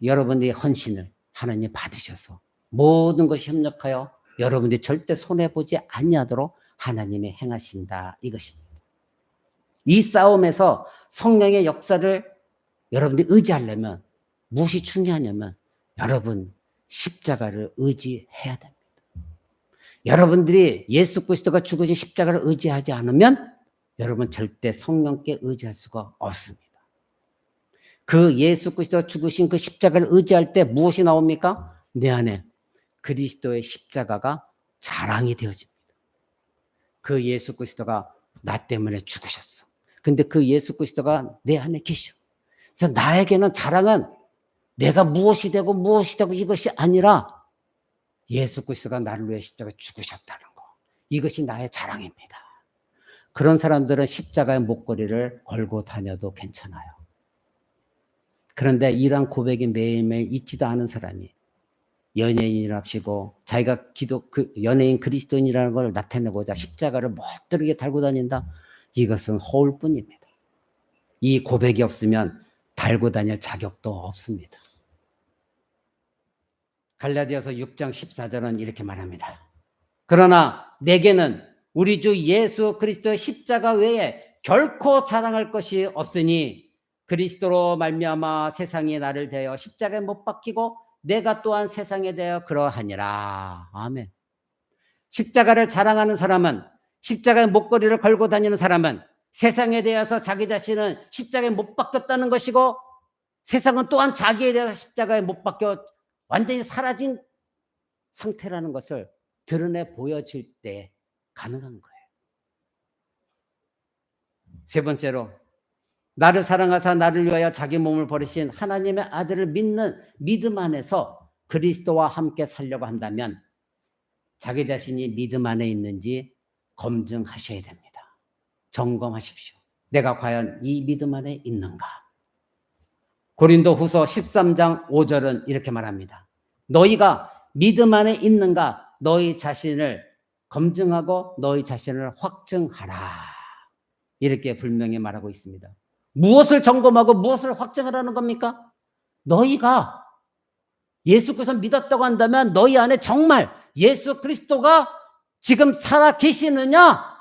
여러분의 헌신을 하나님 받으셔서 모든 것이 협력하여 여러분들이 절대 손해보지 아니하도록 하나님이 행하신다, 이것입니다. 이 싸움에서 성령의 역사를 여러분들이 의지하려면 무엇이 중요하냐면 여러분 십자가를 의지해야 됩니다. 여러분들이 예수 그리스도가 죽으신 십자가를 의지하지 않으면 여러분 절대 성령께 의지할 수가 없습니다. 그 예수 그리스도가 죽으신 그 십자가를 의지할 때 무엇이 나옵니까? 내 안에 그리스도의 십자가가 자랑이 되어집니다. 그 예수 그리스도가 나 때문에 죽으셨어. 근데 그 예수 그리스도가 내 안에 계셔. 그래서 나에게는 자랑은 내가 무엇이 되고 이것이 아니라 예수 그리스도가 나를 위해 십자가에 죽으셨다는 거. 이것이 나의 자랑입니다. 그런 사람들은 십자가의 목걸이를 걸고 다녀도 괜찮아요. 그런데 이러한 고백이 매일매일 있지도 않은 사람이 연예인이랍시고 자기가 연예인 그리스도인이라는 걸 나타내고자 십자가를 멋들게 달고 다닌다. 이것은 허울뿐입니다. 이 고백이 없으면 달고 다닐 자격도 없습니다. 갈라디아서 6장 14절은 이렇게 말합니다. 그러나 내게는 우리 주 예수 그리스도의 십자가 외에 결코 자랑할 것이 없으니 그리스도로 말미암아 세상이 나를 대하여 십자가에 못 박히고 내가 또한 세상에 대하여 그러하니라. 아멘. 십자가를 자랑하는 사람은, 십자가의 목걸이를 걸고 다니는 사람은 세상에 대해서 자기 자신은 십자가에 못 박혔다는 것이고 세상은 또한 자기에 대해서 십자가에 못 박혀 완전히 사라진 상태라는 것을 드러내 보여질 때 가능한 거예요. 세 번째로, 나를 사랑하사 나를 위하여 자기 몸을 버리신 하나님의 아들을 믿는 믿음 안에서 그리스도와 함께 살려고 한다면 자기 자신이 믿음 안에 있는지 검증하셔야 됩니다. 점검하십시오. 내가 과연 이 믿음 안에 있는가? 고린도후서 13장 5절은 이렇게 말합니다. 너희가 믿음 안에 있는가? 너희 자신을 검증하고 너희 자신을 확증하라. 이렇게 분명히 말하고 있습니다. 무엇을 점검하고 무엇을 확증하라는 겁니까? 너희가 예수 그리스도를 믿었다고 한다면 너희 안에 정말 예수 그리스도가 지금 살아 계시느냐?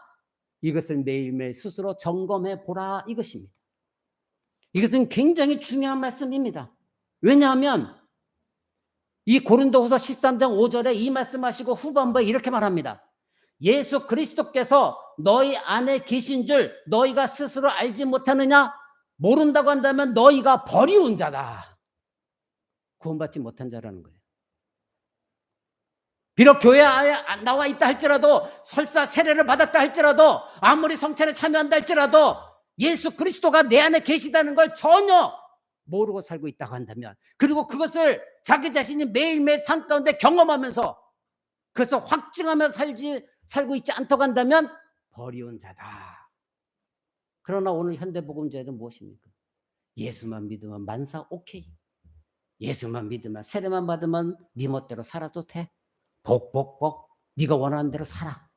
이것을 매일매일 스스로 점검해 보라, 이것입니다. 이것은 굉장히 중요한 말씀입니다. 왜냐하면 이 고린도후서 13장 5절에 이 말씀하시고 후반부에 이렇게 말합니다. 예수 그리스도께서 너희 안에 계신 줄 너희가 스스로 알지 못하느냐? 모른다고 한다면 너희가 버리운 자다. 구원받지 못한 자라는 거예요. 비록 교회에 안 나와 있다 할지라도, 설사 세례를 받았다 할지라도, 아무리 성찬에 참여한다 할지라도 예수 그리스도가 내 안에 계시다는 걸 전혀 모르고 살고 있다고 한다면, 그리고 그것을 자기 자신이 매일매일 삶 가운데 경험하면서 그것을 확증하며 살고 있지 않다고 한다면 버리운 자다. 그러나 오늘 현대복음제는 무엇입니까? 예수만 믿으면 만사 오케이. 예수만 믿으면, 세례만 받으면 네 멋대로 살아도 돼. 복. 네가 원하는 대로 살아.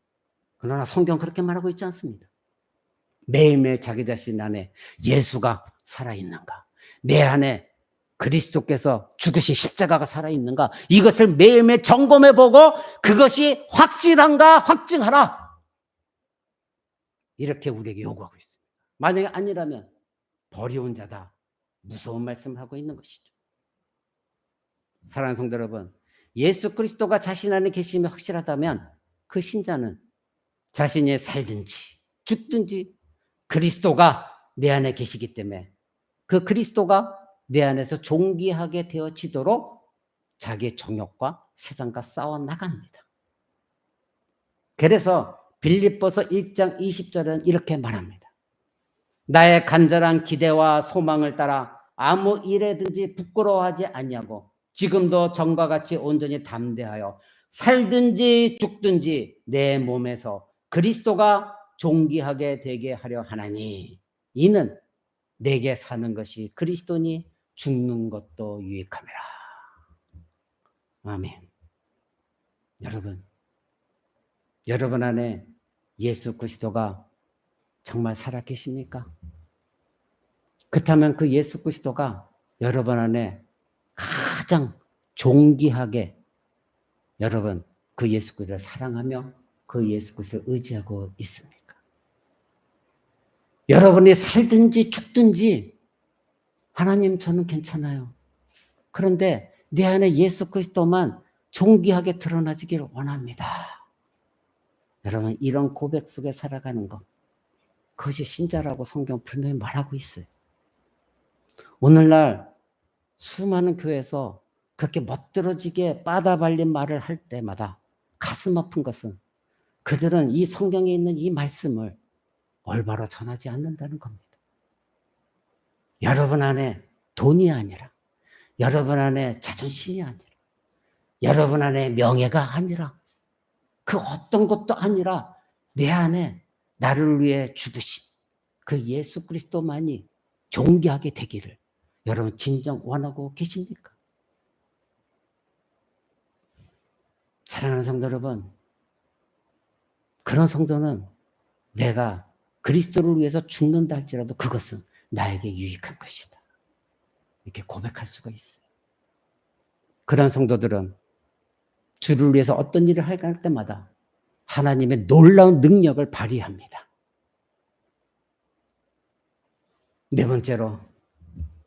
그러나 성경 그렇게 말하고 있지 않습니다. 매일매일 자기 자신 안에 예수가 살아있는가, 내 안에 그리스도께서 죽으신 십자가가 살아있는가, 이것을 매일매일 점검해보고 그것이 확실한가 확증하라, 이렇게 우리에게 요구하고 있습니다. 만약에 아니라면 버리운 자다, 무서운 말씀을 하고 있는 것이죠. 사랑하는 성도 여러분, 예수 그리스도가 자신 안에 계심이 확실하다면 그 신자는 자신이 살든지 죽든지 그리스도가 내 안에 계시기 때문에 그 그리스도가 내 안에서 존귀하게 되어지도록 자기의 정욕과 세상과 싸워 나갑니다. 그래서 빌립보서 1장 20절은 이렇게 말합니다. 나의 간절한 기대와 소망을 따라 아무 일에든지 부끄러워하지 아니하고 지금도 전과 같이 온전히 담대하여 살든지 죽든지 내 몸에서 그리스도가 존귀하게 되게 하려 하나니, 이는 내게 사는 것이 그리스도니 죽는 것도 유익함이라. 아멘. 여러분 안에 예수 그리스도가 정말 살아계십니까? 그렇다면 그 예수 그리스도가 여러분 안에 가장 존귀하게 여러분 그 예수 그리스도를 사랑하며 그 예수 그리스도를 의지하고 있습니까? 여러분이 살든지 죽든지 하나님 저는 괜찮아요. 그런데 내 안에 예수 그리스도만 존귀하게 드러나지기를 원합니다. 여러분, 이런 고백 속에 살아가는 것, 그것이 신자라고 성경 분명히 말하고 있어요. 오늘날 수많은 교회에서 그렇게 멋들어지게 빠다발린 말을 할 때마다 가슴 아픈 것은 그들은 이 성경에 있는 이 말씀을 올바로 전하지 않는다는 겁니다. 여러분 안에 돈이 아니라, 여러분 안에 자존심이 아니라, 여러분 안에 명예가 아니라, 그 어떤 것도 아니라 내 안에 나를 위해 죽으신 그 예수 그리스도만이 존귀하게 되기를 여러분 진정 원하고 계십니까? 사랑하는 성도 여러분, 그런 성도는 내가 그리스도를 위해서 죽는다 할지라도 그것은 나에게 유익한 것이다, 이렇게 고백할 수가 있어요. 그런 성도들은 주를 위해서 어떤 일을 할 때마다 하나님의 놀라운 능력을 발휘합니다. 네 번째로,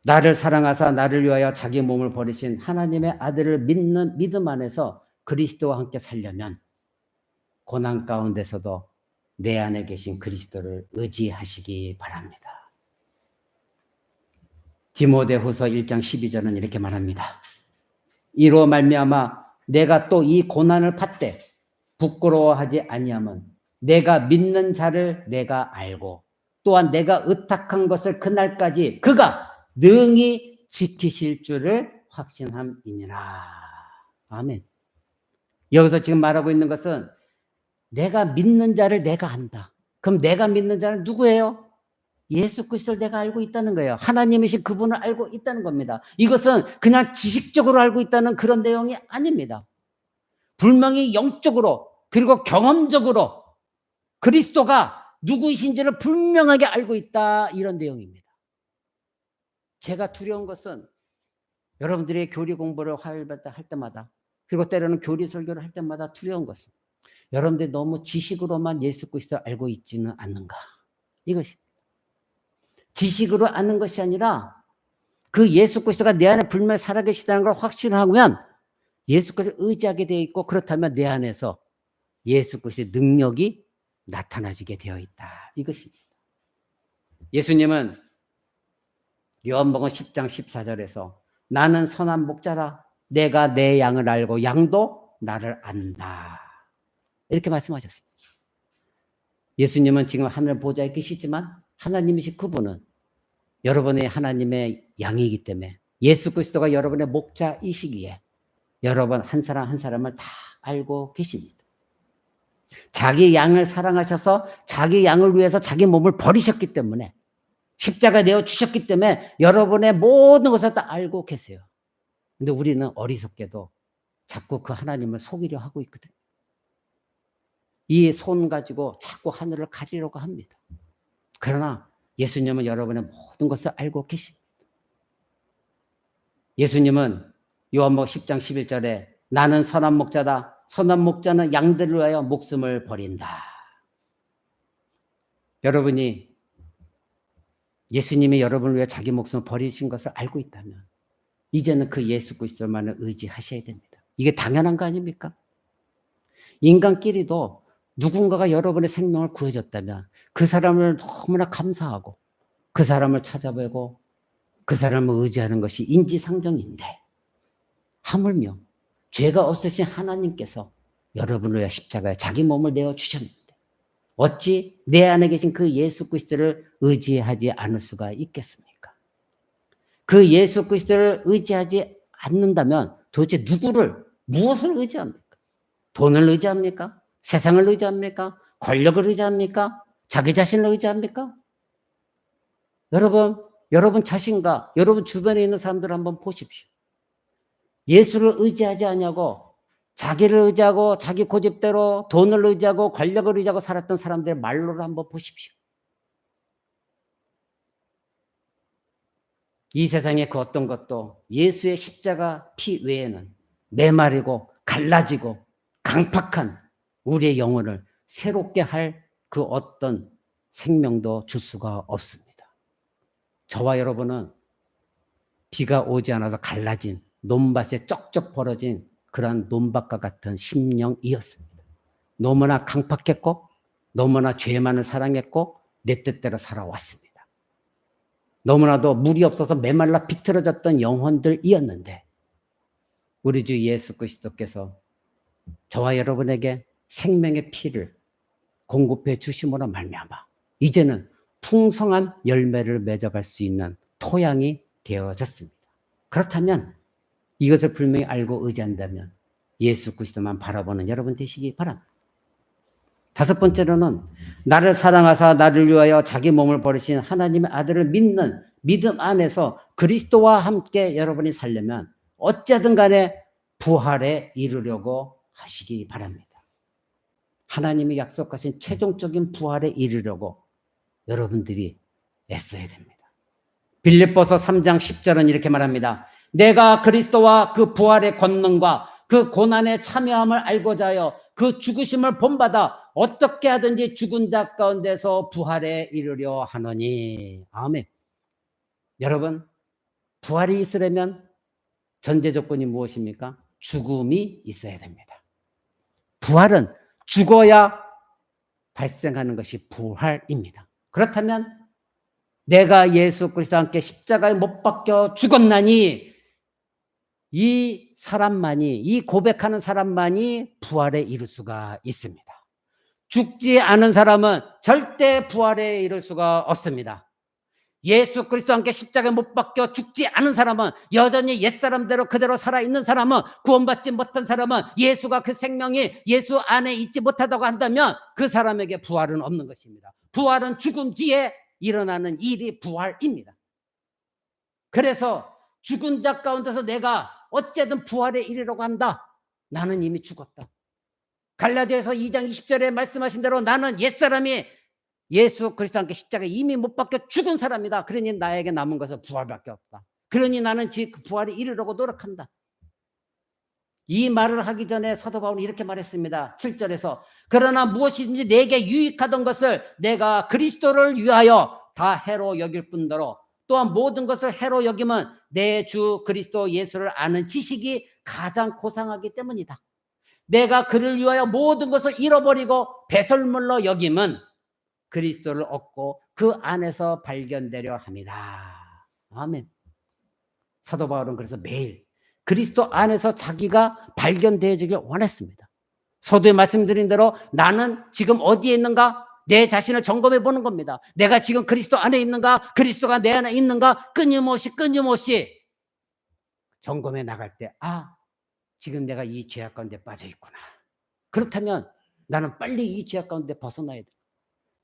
나를 사랑하사 나를 위하여 자기 몸을 버리신 하나님의 아들을 믿는 믿음 안에서 그리스도와 함께 살려면 고난 가운데서도 내 안에 계신 그리스도를 의지하시기 바랍니다. 디모데후서 1장 12절은 이렇게 말합니다. 이로 말미암아 내가 또 이 고난을 받되 부끄러워하지 아니함은 내가 믿는 자를 내가 알고 또한 내가 의탁한 것을 그날까지 그가 능히 지키실 줄을 확신함이니라. 아멘. 여기서 지금 말하고 있는 것은 내가 믿는 자를 내가 안다. 그럼 내가 믿는 자는 누구예요? 예수 그리스도를 내가 알고 있다는 거예요. 하나님이신 그분을 알고 있다는 겁니다. 이것은 그냥 지식적으로 알고 있다는 그런 내용이 아닙니다. 분명히 영적으로 그리고 경험적으로 그리스도가 누구이신지를 분명하게 알고 있다, 이런 내용입니다. 제가 두려운 것은 여러분들이 교리 공부를 화요일마다 할 때마다, 그리고 때로는 교리 설교를 할 때마다 두려운 것은 여러분들이 너무 지식으로만 예수 그리스도를 알고 있지는 않는가, 이것입니다. 지식으로 아는 것이 아니라 그 예수 그리스도가 내 안에 분명히 살아계시다는 걸 확신하면 예수 그리스도를 의지하게 되어 있고, 그렇다면 내 안에서 예수 그리스도의 능력이 나타나지게 되어 있다, 이것입니다. 예수님은 요한복음 10장 14절에서 나는 선한 목자라, 내가 내 양을 알고 양도 나를 안다. 이렇게 말씀하셨습니다. 예수님은 지금 하늘 보좌에 계시지만 하나님이신 그분은 여러분의 하나님의 양이기 때문에 예수 그리스도가 여러분의 목자이시기에 여러분 한 사람 한 사람을 다 알고 계십니다. 자기 양을 사랑하셔서 자기 양을 위해서 자기 몸을 버리셨기 때문에 십자가 내어 주셨기 때문에 여러분의 모든 것을 다 알고 계세요. 근데 우리는 어리석게도 자꾸 그 하나님을 속이려 하고 있거든요. 이 손 가지고 자꾸 하늘을 가리려고 합니다. 그러나 예수님은 여러분의 모든 것을 알고 계십니다. 예수님은 요한복음 10장 11절에 나는 선한 목자다. 선한 목자는 양들을 위하여 목숨을 버린다. 여러분이 예수님이 여러분을 위해 자기 목숨을 버리신 것을 알고 있다면 이제는 그 예수 그리스도만을 의지하셔야 됩니다. 이게 당연한 거 아닙니까? 인간끼리도 누군가가 여러분의 생명을 구해줬다면 그 사람을 너무나 감사하고 그 사람을 찾아보고 그 사람을 의지하는 것이 인지상정인데 하물며 죄가 없으신 하나님께서 여러분을 위해 십자가에 자기 몸을 내어주셨는데 어찌 내 안에 계신 그 예수 그리스도를 의지하지 않을 수가 있겠습니까? 그 예수 그리스도를 의지하지 않는다면 도대체 무엇을 의지합니까? 돈을 의지합니까? 세상을 의지합니까? 권력을 의지합니까? 자기 자신을 의지합니까? 여러분 자신과 여러분 주변에 있는 사람들을 한번 보십시오. 예수를 의지하지 않냐고 자기를 의지하고 자기 고집대로 돈을 의지하고 권력을 의지하고 살았던 사람들의 말로를 한번 보십시오. 이 세상의 그 어떤 것도 예수의 십자가 피 외에는 메마르고 갈라지고 강팍한 우리의 영혼을 새롭게 할 그 어떤 생명도 줄 수가 없습니다. 저와 여러분은 비가 오지 않아서 갈라진 논밭에 쩍쩍 벌어진 그러한 논밭과 같은 심령이었습니다. 너무나 강팍했고 너무나 죄만을 사랑했고 내 뜻대로 살아왔습니다. 너무나도 물이 없어서 메말라 비틀어졌던 영혼들이었는데 우리 주 예수 그리스도께서 저와 여러분에게 생명의 피를 공급해 주심으로 말미암아 이제는 풍성한 열매를 맺어갈 수 있는 토양이 되어졌습니다. 그렇다면 이것을 분명히 알고 의지한다면 예수 그리스도만 바라보는 여러분 되시기 바랍니다. 다섯 번째로는 나를 사랑하사 나를 위하여 자기 몸을 버리신 하나님의 아들을 믿는 믿음 안에서 그리스도와 함께 여러분이 살려면 어찌하든 간에 부활에 이르려고 하시기 바랍니다. 하나님이 약속하신 최종적인 부활에 이르려고 여러분들이 애써야 됩니다. 빌립보서 3장 10절은 이렇게 말합니다. 내가 그리스도와 그 부활의 권능과 그 고난에 참여함을 알고자 하여 그 죽으심을 본받아 어떻게 하든지 죽은 자 가운데서 부활에 이르려 하노니. 아멘. 여러분, 부활이 있으려면 전제 조건이 무엇입니까? 죽음이 있어야 됩니다. 부활은 죽어야 발생하는 것이 부활입니다. 그렇다면 내가 예수 그리스도와 함께 십자가에 못 박혀 죽었나니 이 사람만이 이 고백하는 사람만이 부활에 이를 수가 있습니다. 죽지 않은 사람은 절대 부활에 이를 수가 없습니다. 예수 그리스도와 함께 십자가에 못 박혀 죽지 않은 사람은 여전히 옛사람대로 그대로 살아있는 사람은 구원받지 못한 사람은 예수가 그 생명이 예수 안에 있지 못하다고 한다면 그 사람에게 부활은 없는 것입니다. 부활은 죽음 뒤에 일어나는 일이 부활입니다. 그래서 죽은 자 가운데서 내가 어쨌든 부활에 이르려고 한다. 나는 이미 죽었다. 갈라디아서 2장 20절에 말씀하신 대로 나는 옛사람이 예수 그리스도와 함께 십자가에 이미 못 박혀 죽은 사람이다. 그러니 나에게 남은 것은 부활밖에 없다. 그러니 나는 그 부활에 이르려고 노력한다. 이 말을 하기 전에 사도 바울은 이렇게 말했습니다. 7절에서 그러나 무엇이든지 내게 유익하던 것을 내가 그리스도를 위하여 다 해로 여길 뿐더러 또한 모든 것을 해로 여기면 내 주 그리스도 예수를 아는 지식이 가장 고상하기 때문이다. 내가 그를 위하여 모든 것을 잃어버리고 배설물로 여김은 그리스도를 얻고 그 안에서 발견되려 합니다. 아멘. 사도 바울은 그래서 매일 그리스도 안에서 자기가 발견되어지길 원했습니다. 서두에 말씀드린 대로 나는 지금 어디에 있는가? 내 자신을 점검해 보는 겁니다. 내가 지금 그리스도 안에 있는가? 그리스도가 내 안에 있는가? 끊임없이 점검해 나갈 때, 지금 내가 이 죄악 가운데 빠져 있구나. 그렇다면 나는 빨리 이 죄악 가운데 벗어나야 돼.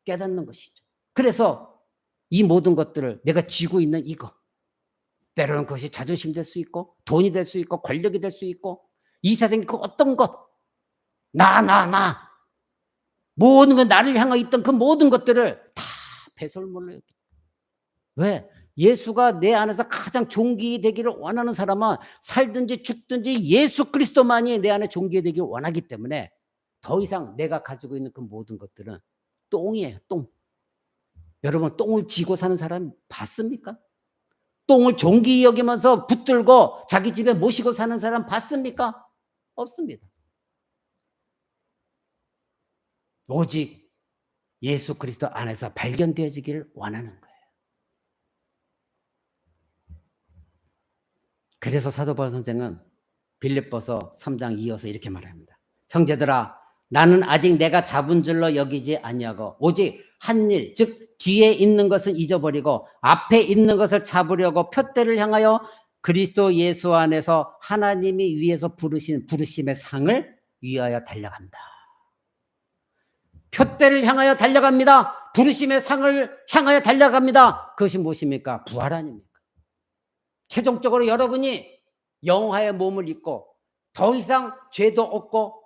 깨닫는 것이죠. 그래서 이 모든 것들을 내가 쥐고 있는 이거, 때로는 그것이 자존심 될 수 있고, 돈이 될 수 있고, 권력이 될 수 있고, 이 세상의 그 어떤 것, 나. 모든 건 나를 향해 있던 그 모든 것들을 다 배설물로 여기. 왜? 예수가 내 안에서 가장 존귀되기를 원하는 사람은 살든지 죽든지 예수 그리스도만이 내 안에 존귀되기를 원하기 때문에 더 이상 내가 가지고 있는 그 모든 것들은 똥이에요, 똥. 여러분, 똥을 쥐고 사는 사람 봤습니까? 똥을 존귀히 여기면서 붙들고 자기 집에 모시고 사는 사람 봤습니까? 없습니다. 오직 예수 그리스도 안에서 발견되어지기를 원하는 거예요. 그래서 사도 바울 선생은 빌립보서 3장 이어서 이렇게 말합니다. 형제들아, 나는 아직 내가 잡은 줄로 여기지 아니하고 오직 한 일, 즉 뒤에 있는 것은 잊어버리고 앞에 있는 것을 잡으려고 푯대를 향하여 그리스도 예수 안에서 하나님이 위에서 부르신 부르심의 상을 위하여 달려간다. 푯대를 향하여 달려갑니다. 부르심의 상을 향하여 달려갑니다. 그것이 무엇입니까? 부활 아닙니까? 최종적으로 여러분이 영화의 몸을 입고 더 이상 죄도 없고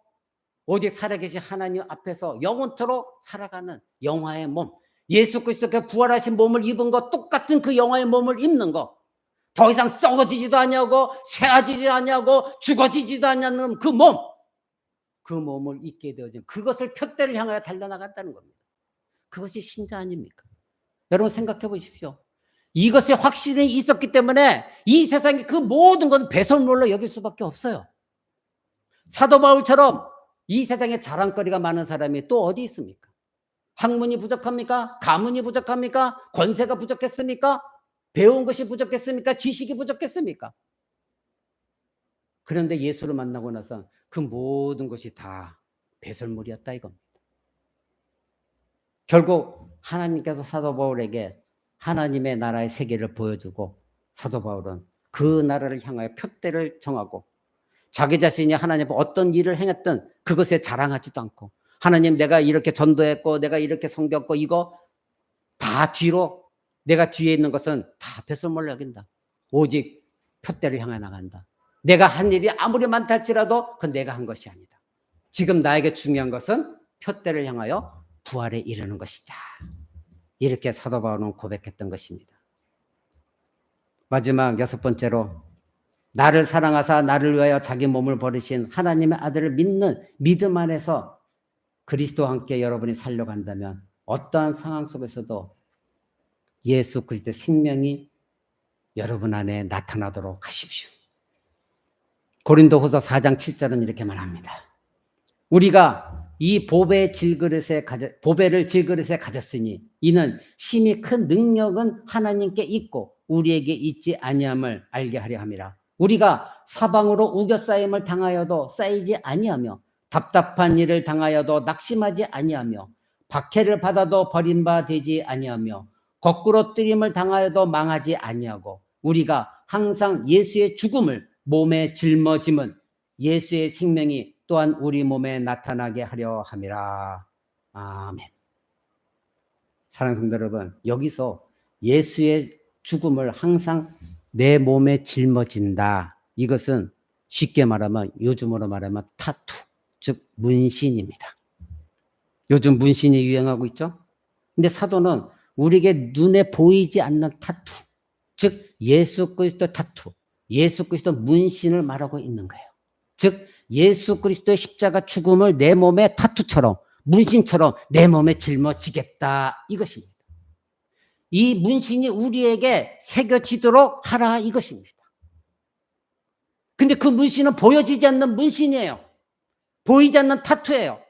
오직 살아계신 하나님 앞에서 영원토록 살아가는 영화의 몸, 예수 그리스도께 부활하신 몸을 입은 것, 똑같은 그 영화의 몸을 입는 것, 더 이상 썩어지지도 아니하고 쇠하지도 아니하고 죽어지지도 않는 그 몸, 그 몸을 입게 되어진 그것을 푯대를 향하여 달려나갔다는 겁니다. 그것이 신자 아닙니까? 여러분 생각해 보십시오. 이것에 확신이 있었기 때문에 이 세상의 그 모든 건 배설물로 여길 수밖에 없어요. 사도 바울처럼 이 세상에 자랑거리가 많은 사람이 또 어디 있습니까? 학문이 부족합니까? 가문이 부족합니까? 권세가 부족했습니까? 배운 것이 부족했습니까? 지식이 부족했습니까? 그런데 예수를 만나고 나서 그 모든 것이 다 배설물이었다 이겁니다. 결국 하나님께서 사도 바울에게 하나님의 나라의 세계를 보여주고 사도 바울은 그 나라를 향하여 푯대를 정하고 자기 자신이 하나님 앞에 어떤 일을 행했든 그것에 자랑하지도 않고 하나님 내가 이렇게 전도했고 내가 이렇게 섬겼고 이거 다 뒤로 내가 뒤에 있는 것은 다 배설물로 여긴다. 오직 푯대를 향해 나간다. 내가 한 일이 아무리 많다 할지라도 그건 내가 한 것이 아니다. 지금 나에게 중요한 것은 푯대를 향하여 부활에 이르는 것이다. 이렇게 사도 바울은 고백했던 것입니다. 마지막 6번째로 나를 사랑하사 나를 위하여 자기 몸을 버리신 하나님의 아들을 믿는 믿음 안에서 그리스도와 함께 여러분이 살려간다면 어떠한 상황 속에서도 예수 그리스도의 생명이 여러분 안에 나타나도록 하십시오. 고린도후서 4장 7절은 이렇게 말합니다. 우리가 이 보배를 질그릇에 가졌으니 이는 심히 큰 능력은 하나님께 있고 우리에게 있지 아니함을 알게 하려 함이라. 우리가 사방으로 우겨싸임을 당하여도 쌓이지 아니하며 답답한 일을 당하여도 낙심하지 아니하며 박해를 받아도 버린 바 되지 아니하며 거꾸로 뜨림을 당하여도 망하지 아니하고 우리가 항상 예수의 죽음을 몸에 짊어짐은 예수의 생명이 또한 우리 몸에 나타나게 하려 함이라. 아멘. 사랑하는 성도 여러분, 여기서 예수의 죽음을 항상 내 몸에 짊어진다. 이것은 쉽게 말하면 요즘으로 말하면 타투, 즉 문신입니다. 요즘 문신이 유행하고 있죠. 근데 사도는 우리에게 눈에 보이지 않는 타투, 즉 예수 그리스도 타투, 예수 그리스도 문신을 말하고 있는 거예요. 즉 예수 그리스도의 십자가 죽음을 내 몸에 타투처럼 문신처럼 내 몸에 짊어지겠다 이것입니다. 이 문신이 우리에게 새겨지도록 하라 이것입니다. 근데 그 문신은 보여지지 않는 문신이에요. 보이지 않는 타투예요.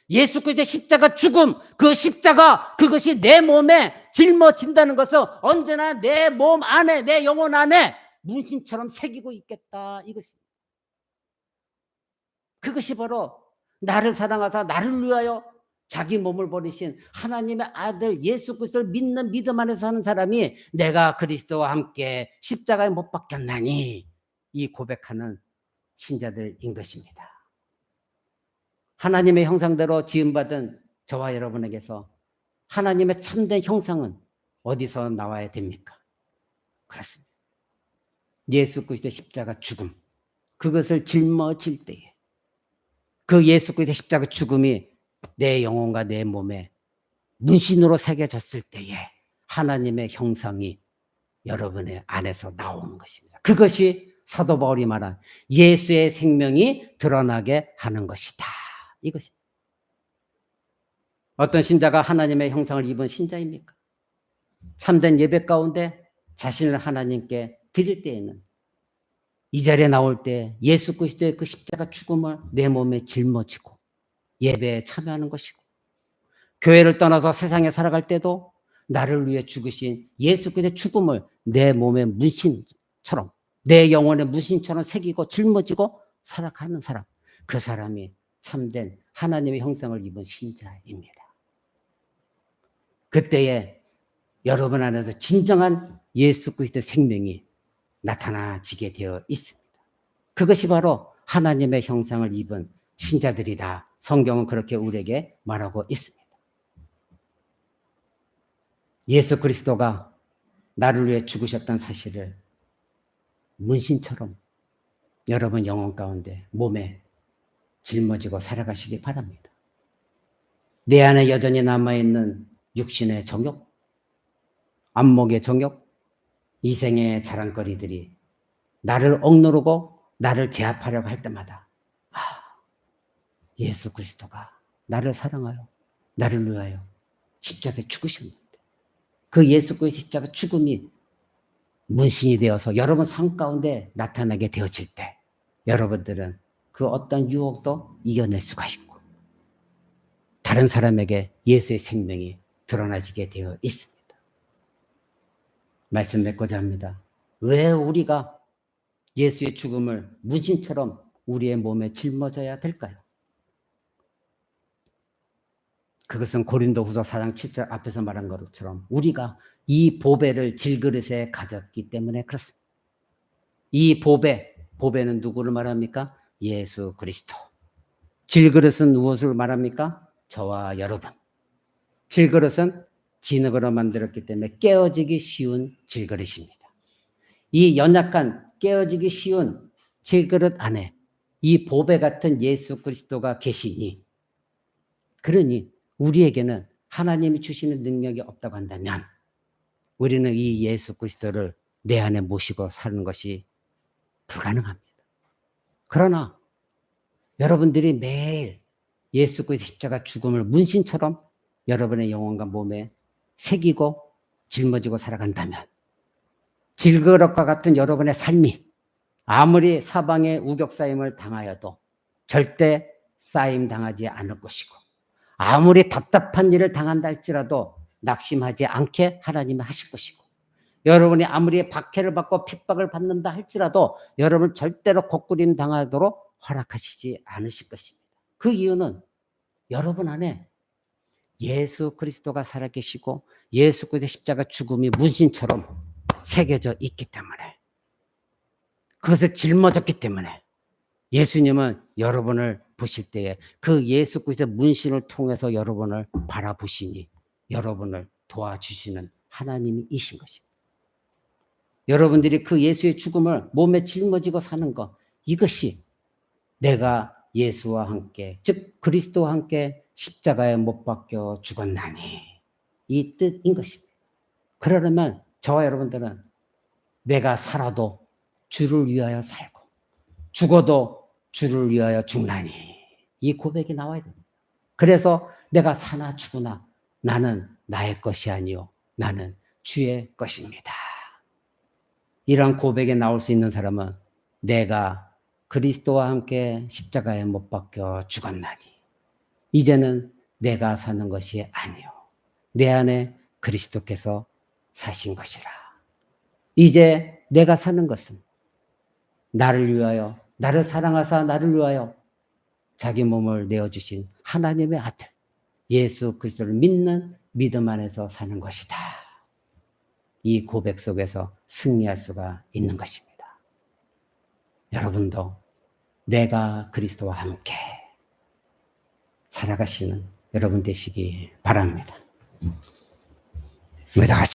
예수 그리스도의 십자가 죽음, 그 십자가 그것이 내 몸에 짊어진다는 것은 언제나 내 몸 안에, 내 영혼 안에 문신처럼 새기고 있겠다 이것입니다. 그것이 바로 나를 사랑하사 나를 위하여 자기 몸을 버리신 하나님의 아들 예수 그리스도를 믿는 믿음 안에서 사는 사람이 내가 그리스도와 함께 십자가에 못 박혔나니 이 고백하는 신자들인 것입니다. 하나님의 형상대로 지음받은 저와 여러분에게서 하나님의 참된 형상은 어디서 나와야 됩니까? 그렇습니다. 예수 그리스도의 십자가 죽음, 그것을 짊어질 때에 그 예수 그리스도의 십자가 죽음이 내 영혼과 내 몸에 문신으로 새겨졌을 때에 하나님의 형상이 여러분의 안에서 나오는 것입니다. 그것이 사도 바울이 말한 예수의 생명이 드러나게 하는 것이다. 이것입니다. 어떤 신자가 하나님의 형상을 입은 신자입니까? 참된 예배 가운데 자신을 하나님께 드릴 때에는 이 자리에 나올 때 예수 그리스도의 그 십자가 죽음을 내 몸에 짊어지고 예배에 참여하는 것이고, 교회를 떠나서 세상에 살아갈 때도 나를 위해 죽으신 예수 그리스도의 죽음을 내 몸의 문신처럼, 내 영혼의 문신처럼 새기고 짊어지고 살아가는 사람, 그 사람이 참된 하나님의 형상을 입은 신자입니다. 그때에 여러분 안에서 진정한 예수 그리스도의 생명이 나타나지게 되어 있습니다. 그것이 바로 하나님의 형상을 입은 신자들이다. 성경은 그렇게 우리에게 말하고 있습니다. 예수 그리스도가 나를 위해 죽으셨다는 사실을 문신처럼 여러분 영혼 가운데 몸에 짊어지고 살아가시기 바랍니다. 내 안에 여전히 남아있는 육신의 정욕, 안목의 정욕, 이생의 자랑거리들이 나를 억누르고 나를 제압하려고 할 때마다 예수 그리스도가 나를 사랑하여 나를 위하여 십자가에 죽으셨는데 그 예수 그리스도의 십자가 죽음이 문신이 되어서 여러분 삶 가운데 나타나게 되어질 때 여러분들은 그 어떤 유혹도 이겨낼 수가 있고 다른 사람에게 예수의 생명이 드러나지게 되어 있습니다. 말씀 맺고자 합니다. 왜 우리가 예수의 죽음을 문신처럼 우리의 몸에 짊어져야 될까요? 그것은 고린도후서 4장 7절 앞에서 말한 것처럼 우리가 이 보배를 질그릇에 가졌기 때문에 그렇습니다. 이 보배는 누구를 말합니까? 예수 그리스도. 질그릇은 무엇을 말합니까? 저와 여러분. 질그릇은 진흙으로 만들었기 때문에 깨어지기 쉬운 질그릇입니다. 이 연약한 깨어지기 쉬운 질그릇 안에 이 보배 같은 예수 그리스도가 계시니, 그러니 우리에게는 하나님이 주시는 능력이 없다고 한다면 우리는 이 예수 그리스도를 내 안에 모시고 사는 것이 불가능합니다. 그러나 여러분들이 매일 예수 그리스도의 십자가 죽음을 문신처럼 여러분의 영혼과 몸에 새기고 짊어지고 살아간다면 질그릇과 같은 여러분의 삶이 아무리 사방의 우격싸임을 당하여도 절대 싸임 당하지 않을 것이고, 아무리 답답한 일을 당한다 할지라도 낙심하지 않게 하나님이 하실 것이고, 여러분이 아무리 박해를 받고 핍박을 받는다 할지라도 여러분 절대로 곡구림 당하도록 허락하시지 않으실 것입니다. 그 이유는 여러분 안에 예수 그리스도가 살아계시고 예수 그리스도의 십자가 죽음이 문신처럼 새겨져 있기 때문에, 그것을 짊어졌기 때문에 예수님은 여러분을 보실 때에 그 예수 그리스도의 문신을 통해서 여러분을 바라보시니 여러분을 도와주시는 하나님이신 것입니다. 여러분들이 그 예수의 죽음을 몸에 짊어지고 사는 것, 이것이 내가 예수와 함께, 즉 그리스도와 함께 십자가에 못 박혀 죽었나니 이 뜻인 것입니다. 그러려면 저와 여러분들은 내가 살아도 주를 위하여 살고 죽어도 주를 위하여 죽나니 이 고백이 나와야 됩니다. 그래서 내가 사나 죽으나 나는 나의 것이 아니요 나는 주의 것입니다. 이러한 고백에 나올 수 있는 사람은 내가 그리스도와 함께 십자가에 못 박혀 죽었나니 이제는 내가 사는 것이 아니요 내 안에 그리스도께서 사신 것이라. 이제 내가 사는 것은 나를 위하여, 나를 사랑하사 나를 위하여 자기 몸을 내어주신 하나님의 아들 예수 그리스도를 믿는 믿음 안에서 사는 것이다. 이 고백 속에서 승리할 수가 있는 것입니다. 여러분도 내가 그리스도와 함께 살아가시는 여러분 되시기 바랍니다. 우리 다 같이